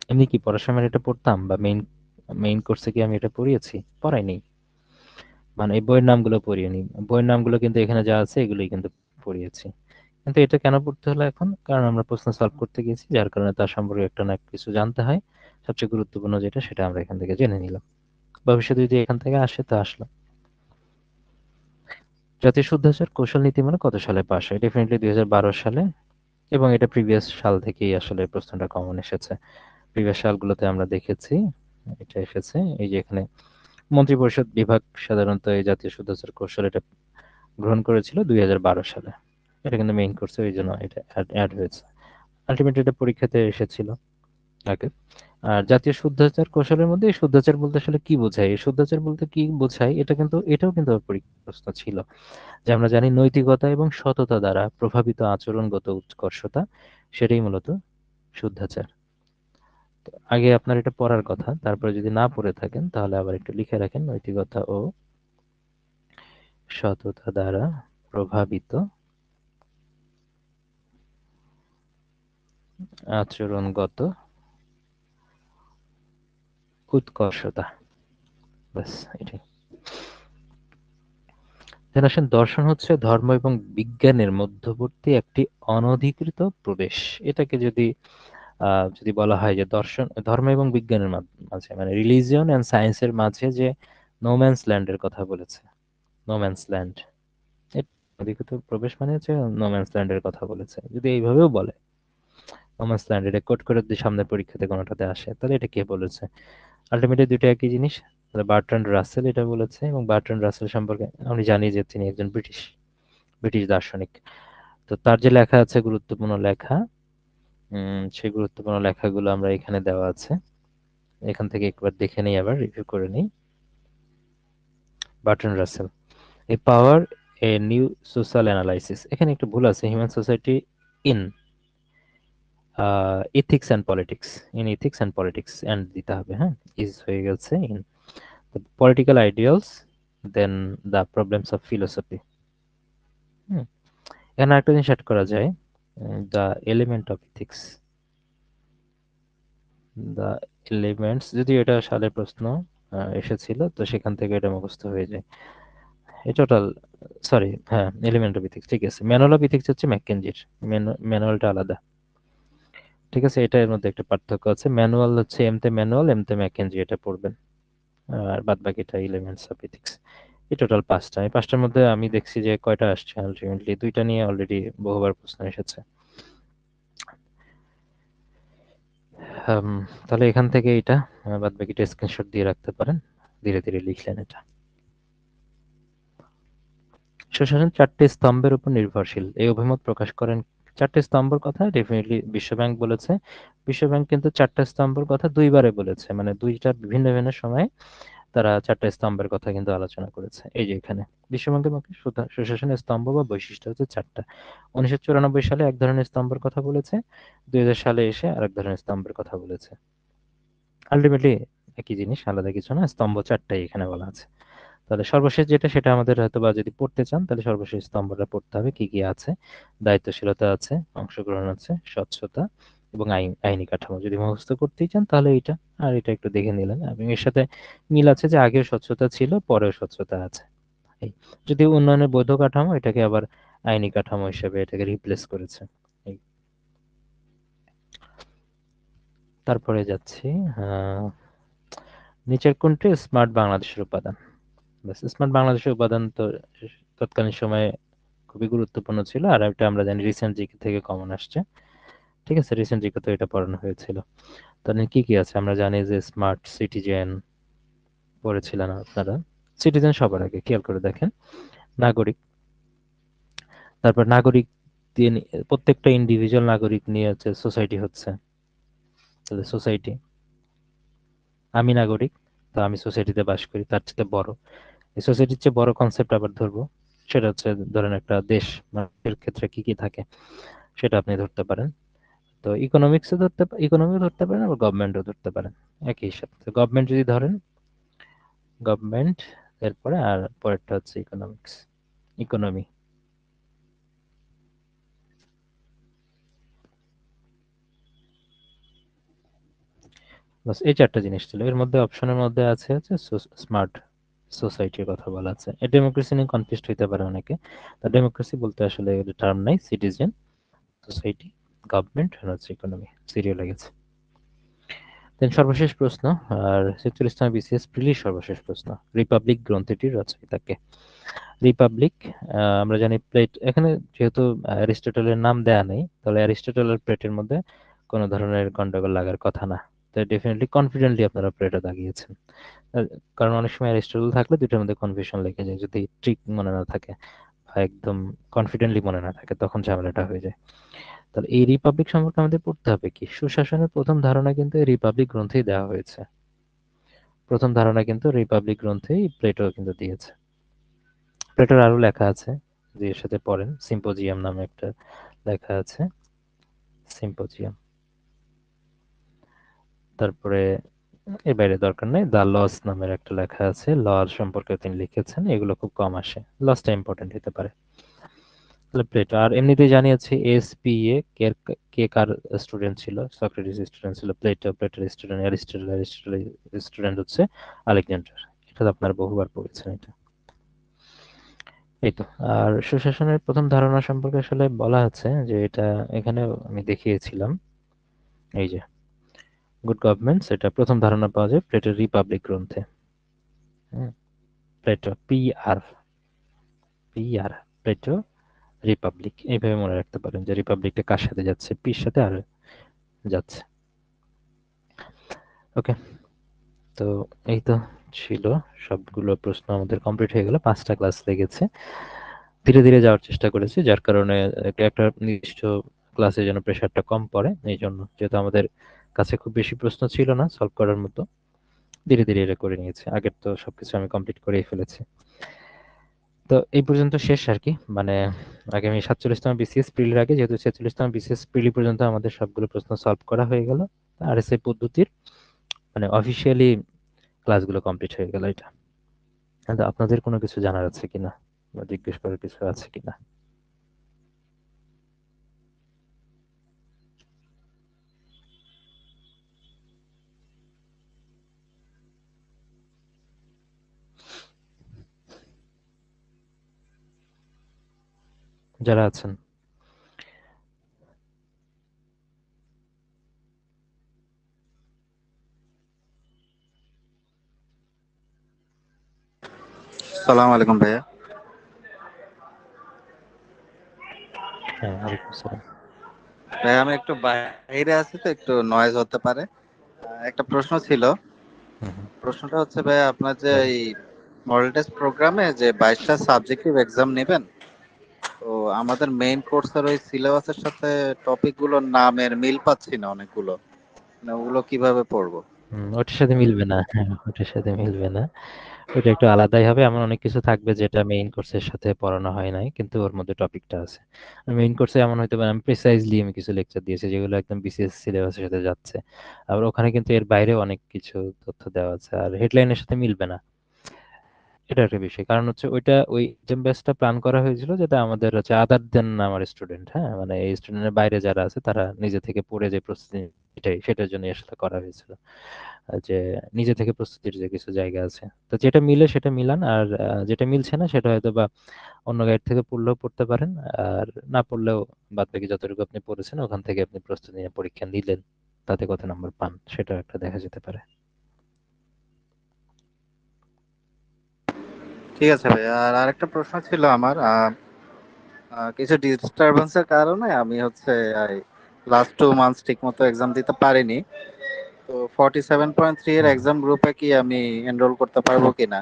এমনি কি পড়ার সময় এটা পড়তাম, বা মেইন মেইন কোর্সে কি আমি এটা পড়িয়েছি? পড়াইনি। মানে এই বইয়ের নামগুলো পড়িনি, বইয়ের নামগুলো কিন্তু এখানে যা আছে এগুলোই কিন্তু পড়িয়েছি। কিন্তু এটা কেন পড়তে হলো এখন? কারণ আমরা প্রশ্ন সলভ করতে গেছি, যার কারণে তার সম্পর্কে একটা না কিছু জানতে হয়। সবচেয়ে গুরুত্বপূর্ণ যেটা, সেটা আমরা এখান থেকে জেনে নিলাম। ভবিষ্যতে যদি এখান থেকে আসে তো আসলো। জাতীয় শুদ্ধাচার কৌশল নীতিমালা কত সালে পাশ হয়? ডেফিনেটলি 2012 সালে। এবং এটা প্রিভিয়াস সাল থেকেই আসলে প্রশ্নটা কমন এসেছে। প্রিভিয়াস সালগুলোতে আমরা দেখেছি এটা এসেছে। এই যে এখানে মন্ত্রিপরিষদ বিভাগ সাধারণত এই জাতীয় শুদ্ধাচার কৌশল এটা গ্রহণ করেছিল 2012 সালে। এটা কিন্তু মেইন কোর্সে, ওই জন্য এটা অ্যাড হয়েছে। আলটিমেটলি এটা পরীক্ষাতে এসেছিল আগে। আর জাতীয় শুদ্ধাচার কৌশলের মধ্যে এই শুদ্ধাচার বলতে আসলে কি বোঝায়, এই শুদ্ধাচার বলতে কি বোঝায়, এটা কিন্তু এটাও কিন্তু পরীক্ষার প্রশ্ন ছিল। যে আমরা জানি নৈতিকতা এবং সততা দ্বারা প্রভাবিত আচরণগত উৎকর্ষতা, সেটাই মূলত শুদ্ধাচার। তো আগে আপনার এটা পড়ার কথা, তারপরে যদি না পড়ে থাকেন তাহলে আবার একটু লিখে রাখেন, নৈতিকতা ও সততা দ্বারা প্রভাবিত আচরণগত উৎকর্ষতা। ব্যাস, এটাই। যেন আসেন, দর্শন হচ্ছে ধর্ম এবং বিজ্ঞানের মধ্যবর্তী একটি অনধিকৃত প্রবেশ। এটাকে যদি বলা হয় যে দর্শন, ধর্ম এবং বিজ্ঞানের মাঝে, মানে রিলিজিয়ন অ্যান্ড সায়েন্সের মাঝে যে নোম্যান্স ল্যান্ডের কথা বলেছে, নোম্যান্স ল্যান্ড, অনধিকৃত প্রবেশ মানে হচ্ছে নোম্যান্স ল্যান্ডের কথা বলেছে। যদি এইভাবেও বলে নোম্যান্স ল্যান্ড, এটা কোট করে যদি সামনের পরীক্ষাতে কোনোটাতে আসে, তাহলে এটা কে বলেছে? আলটিমেটলি দুটো একই জিনিস। বার্ট্রান্ড রাসেল এটা বলেছে, এবং বার্ট্রান্ড রাসেল সম্পর্কে আমি জানি যে তিনি একজন ব্রিটিশ ব্রিটিশ দার্শনিক। তো তার যে লেখা আছে, গুরুত্বপূর্ণ লেখা, সেই গুরুত্বপূর্ণ লেখাগুলো আমরা এখানে দেওয়া আছে। এখান থেকে একবার দেখে নিই, আবার রিভিউ করে নিই। Bertrand Russell, a power, a new social analysis, এখানে একটু ভুল আছে, human society in ethics and politics, in ethics and politics and দিতে হবে, হ্যাঁ, ইজ হয়ে গেছে in political ideals, then the problems of philosophy. এখানে একটা জিনিস অ্যাড করা যায়, the element of ethics, the elements, যদি এটা সালের প্রশ্ন, এসেছিল, তো সেখান থেকে এটা মুখস্থ হয়ে যায়। এই টোটাল, সরি, হ্যাঁ, এলিমেন্টারি পিথিক্স ঠিক আছে। ম্যানুয়াল পিথিক্স হচ্ছে ম্যাককেনজির, ম্যানুয়ালটা আলাদা। ঠিক আছে, এটা এর মধ্যে একটা পার্থক্য আছে। ম্যানুয়াল হচ্ছে এমতে ম্যানুয়াল, এমতে ম্যাককেনজি, এটা পড়বেন। আর বাদ বাকিটা এলিমেন্টস অফ পিথিক্স। এই টোটাল পাঁচটা। এই পাঁচটার মধ্যে আমি দেখছি যে কয়টা আসছে আলটিমেটলি, দুইটা নিয়ে অলরেডি বহুবার প্রশ্ন এসেছে। আম, তাহলে এখান থেকে এটা বাদ বাকিটা স্ক্রিনশট দিয়ে রাখতে পারেন, ধীরে ধীরে লিখলেন এটা। সুশাসন চারটি স্তম্ভের উপর নির্ভরশীল, এই অভিমত প্রকাশ করেন। চারটি স্তম্ভের কথা ডেফিনেটলি বিশ্বব্যাংক বলেছে। বিশ্বব্যাংক কিন্তু চারটা স্তম্ভের কথা দুইবারে বলেছে, মানে দুইটা ভিন্ন ভিন্ন সময়ে তারা চারটা স্তম্ভের কথা কিন্তু আলোচনা করেছে। এই যে এখানে বিশ্বব্যাংকের মতে সুশাসনের স্তম্ভ বা বৈশিষ্ট্য হচ্ছে চারটা। 1994 সালে এক ধরনের স্তম্ভের কথা বলেছে, 2000 সালে এসে আরেক ধরনের স্তম্ভের কথা বলেছে। আলটিমেটলি একই জিনিস, আলাদা কিছু না, স্তম্ভ চারটাই এখানে বলা আছে। তাহলে সর্বশেষ যেটা, সেটা আমাদের হয়তো বা যদি পড়তে চান তাহলে সর্বশেষ স্তম্ভটা পড়তে হবে। কি কি আছে? দায়িত্বশীলতা আছে, অংশগ্রহণ আছে, স্বচ্ছতা এবং আইনি কাঠামো। যদি মুখস্থ করতেই চান তাহলে এটা, আর এটা একটু দেখে নিলেন, এবং এর সাথে মিল আছে যে আগেও স্বচ্ছতা ছিল, পরেও স্বচ্ছতা আছে। এই, যদি উন্নয়নের বৈধ কাঠামো, এটাকে আবার আইনি কাঠামো হিসেবে এটাকে রিপ্লেস করেছে। এই, তারপরে যাচ্ছি। আহ নিচের কোনটি স্মার্ট বাংলাদেশের উপাদান? ব্যাস, স্মার্ট বাংলাদেশের উপাদান তো তৎকালীন সময়ে খুবই গুরুত্বপূর্ণ ছিল, আর এটা আমরা জানি রিসেন্ট জিকে থেকে কমন আসছে। ঠিক আছে, রিসেন্ট জিকে তো এটা পড়ানো হয়েছিল। তাহলে কি কি আছে? আমরা জানি যে স্মার্ট সিটিজেন পড়েছিলেন আপনারা। সিটিজেন সবার আগে খেয়াল করে দেখেন, নাগরিক। তারপর নাগরিক দিয়ে প্রত্যেকটা ইন্ডিভিজুয়াল নাগরিক নিয়ে হচ্ছে সোসাইটি হচ্ছে। তাহলে সোসাইটি, আমি নাগরিক, তো আমি সোসাইটিতে বাস করি, তার চেয়ে বড়, এই সোসাইটির চেয়ে বড় কনসেপ্ট আবার ধরবো, সেটা হচ্ছে ধরেন একটা দেশ, এর ক্ষেত্রে কি কি থাকে সেটা আপনি ধরতে পারেন। তো ইকোনমিক্সও ইকোনমিও ধরতে পারেন, আবার গভর্নমেন্টও ধরতে পারেন, একই হিসাব। তো গভর্নমেন্ট যদি ধরেন, গভর্নমেন্ট, এরপরে আর পরেরটা হচ্ছে ইকোনমিক্স, ইকোনমি। বাস, এই চারটা জিনিস ছিল। এর মধ্যে অপশনের মধ্যে আছে হচ্ছে স্মার্ট সোসাইটির কথা বলা আছে। এই ডেমোক্রেসি নিয়ে কনফিউজড হইতে পারে অনেকে। তো ডেমোক্রেসি বলতে আসলে টার্ম নাই, সিটিজেন, সোসাইটি, গভর্নমেন্ট আর হচ্ছে ইকোনমি, সিরিয়াল গেছে। দেন সর্বশেষ প্রশ্ন, আর 46তম বিসিএস প্রিলির সর্বশেষ প্রশ্ন, রিপাবলিক গ্রন্থটির রচয়িতাকে? রিপাবলিক, আমরা জানি প্লেট, এখানে যেহেতু অ্যারিস্টটলের নাম দেয়া নেই, তাহলে অ্যারিস্টটল আর প্লেটের মধ্যে কোনো ধরনের গন্ডগোল লাগার কথা না। তো ডেফিনেটলি কনফিডেন্টলি আপনারা প্লেটো দাগিয়েছেন। আহ, কারণ অনেক সময় অ্যারিস্টটল থাকলে দুটোর মধ্যে কনফিউশন লেগে যায়, যদি ট্রিক মনে না থাকে বা একদম কনফিডেন্টলি মনে না থাকে, তখন ঝামেলাটা হয়ে যায়। তাহলে এই রিপাবলিক সম্পর্কে আমাদের পড়তে হবে কি? সুশাসনের প্রথম ধারণা কিন্তু এই রিপাবলিক গ্রন্থেই দেওয়া হয়েছে। প্রথম ধারণা কিন্তু রিপাবলিক গ্রন্থেই প্লেটো কিন্তু দিয়েছে। প্লেটোর আরো লেখা আছে, যে এর সাথে পড়েন, সিম্পোজিয়াম নামে একটা লেখা আছে, সিম্পোজিয়াম। তারপরে এর বাইরে দরকার নেই, দ্য লস নামের একটা লেখা আছে, ল সম্পর্কে তিনি লিখেছেন, এগুলো খুব কম আসে, লসটা ইম্পর্টেন্ট হতে পারে। তাহলে প্লেটো, আর এমনিতেই জানিয়েছে এসপিএ কে, কে কার স্টুডেন্ট ছিল? সক্রেটিস স্টুডেন্ট ছিল, প্লেটো প্লেটোর স্টুডেন্ট, অ্যারিস্টটল অ্যারিস্টটলের স্টুডেন্ট হচ্ছে আলেকজান্ডার। এটা তো আপনারা বহুবার পড়েছেন এটা। এই তো। আর সুশাসনের প্রথম ধারণা সম্পর্কে আসলে বলা আছে যে এটা এখানে আমি দেখিয়েছিলাম, এই যে গুড গভর্নমেন্টস, এটা প্রথম ধারণা পাওয়া যায় প্লেটোর রিপাবলিক গ্রন্থে। হুম, Plato, P R Plato, Republic, এইভাবে মনে রাখতে পারেন যে রিপাবলিকটা কার সাথে যাচ্ছে, পির সাথে আর যাচ্ছে। ওকে, তো এই তো ছিল, সবগুলো প্রশ্ন আমাদের কমপ্লিট হয়ে গেল। 5টা ক্লাস লেগেছে, ধীরে ধীরে যাওয়ার চেষ্টা করেছি, যার কারণে একটা নির্দিষ্ট ক্লাসে যেন প্রেশারটা কম পড়ে। এই জন্য, যেহেতু আমাদের কাছে খুব বেশি প্রশ্ন ছিল না সলভ করার মতো, ধীরে ধীরে এটা করে নিয়েছি। আগের তো সবকিছু আমি কমপ্লিট করেই ফেলেছি। তো এই পর্যন্ত শেষ আর কি, মানে আগামী 47তম বিসিএস প্রিলির আগে, যেহেতু 46তম বিসিএস প্রিলি পর্যন্ত আমাদের সবগুলো প্রশ্ন সলভ করা হয়ে গেল, আরএসআই পদ্ধতির, মানে অফিসিয়ালি ক্লাসগুলো কমপ্লিট হয়ে গেল এটা। কিন্তু আপনাদের কোনো কিছু জানার আছে কিনা বা জিজ্ঞেস করার কিছু আছে কিনা? যারা আছেন। সালাম আলাইকুম ভাইয়া। হ্যাঁ, ওয়ালাইকুম আসসালাম। ভাইয়া আমি একটু বাইরে আছি তো একটু নয়েজ হতে পারে। একটা প্রশ্ন ছিল। হুম, হুম, প্রশ্নটা হচ্ছে ভাইয়া আপনার যে বলেন। এই মডেল টেস্ট প্রোগ্রামে যে 22টা সাবজেক্টিভ এক্সাম নেবেন, তো আমাদের মেইন কোর্সের ওই সিলেবাসের সাথে টপিক গুলোর নামের মিল পাচ্ছি না অনেকগুলো। মানে ওগুলো কিভাবে পড়বো? ওটার সাথে মিলবে না। হ্যাঁ, ওটার সাথে মিলবে না। ওটা একটু আলাদাই হবে। এমন অনেক কিছু থাকবে যেটা মেইন কোর্সের সাথে পড়ানো হয় নাই, কিন্তু ওর মধ্যে টপিকটা আছে। মেইন কোর্সে এমন হতে পারে আমি প্রিসাইজলি আমি কিছু লেকচার দিয়েছি যেগুলো একদম বিসিএস সিলেবাসের সাথে যাচ্ছে। আবার ওখানে কিন্তু এর বাইরে অনেক কিছু তথ্য দেওয়া আছে, আর হেডলাইনের সাথে মিলবে না। এটা একটা বিষয়। কারণ হচ্ছে ওইটা ওই এক্সাম ব্যাচটা প্ল্যান করা হয়েছিল যেটা আমাদের হচ্ছে আদার দেন আমার স্টুডেন্ট, হ্যাঁ? মানে এই স্টুডেন্টের বাইরে যারা আছে তারা নিজে থেকে পড়ে যে প্রস্তুতি সেটার জন্য আসলে করা হয়েছিল। যে নিজে থেকে প্রস্তুতির যে কিছু জায়গা আছে। তো যেটা মিলে সেটা মিলান, আর যেটা মিলছে না সেটা হয়তোবা অন্য গাইড থেকে পড়লেও পড়তে পারেন। আর না পড়লেও বাদবাকি যতটুকু আপনি পড়েছেন ওখান থেকে আপনি প্রস্তুতি নিয়ে পরীক্ষা নিলেন। তাতে কত নাম্বার পান সেটাও একটা দেখা যেতে পারে। ঠিক আছে ভাইয়া। আর আরেকটা প্রশ্ন ছিল আমার। কিছু ডিস্টারবেন্সের কারণে আমি হচ্ছে লাস্ট 2 মান্থস ঠিক মতো এক্সাম দিতে পারিনি। তো 47.3 এর হুম। এক্সাম গ্রুপে কি আমি এনরোল করতে পারবো কিনা?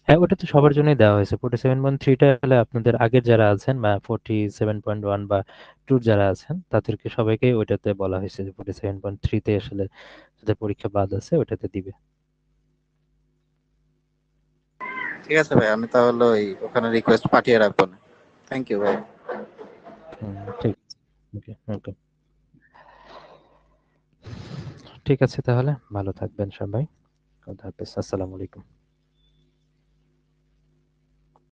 হ্যাঁ, ওটা তো সবার জন্যই দেওয়া হয়েছে। 47.3টা হলে আপনাদের আগের যারা আছেন বা 47.1 বা 2 যারা আছেন তাদেরকে সবাইকে ওইটাতে বলা হয়েছে যে 47.3 তে আসলে যাদের পরীক্ষা বাদ আছে ওইটাতে দিবে। ঠিক আছে ভাই, আমি তাহলে ওই ওখানে রিকোয়েস্ট পাঠিয়ে রাখবো না। থ্যাংক ইউ ভাই। ঠিক আছে। ওকে, ওকে। ঠিক আছে তাহলে, ভালো থাকবেন সবাই। খোদা হাফেজ। আসসালামু আলাইকুম।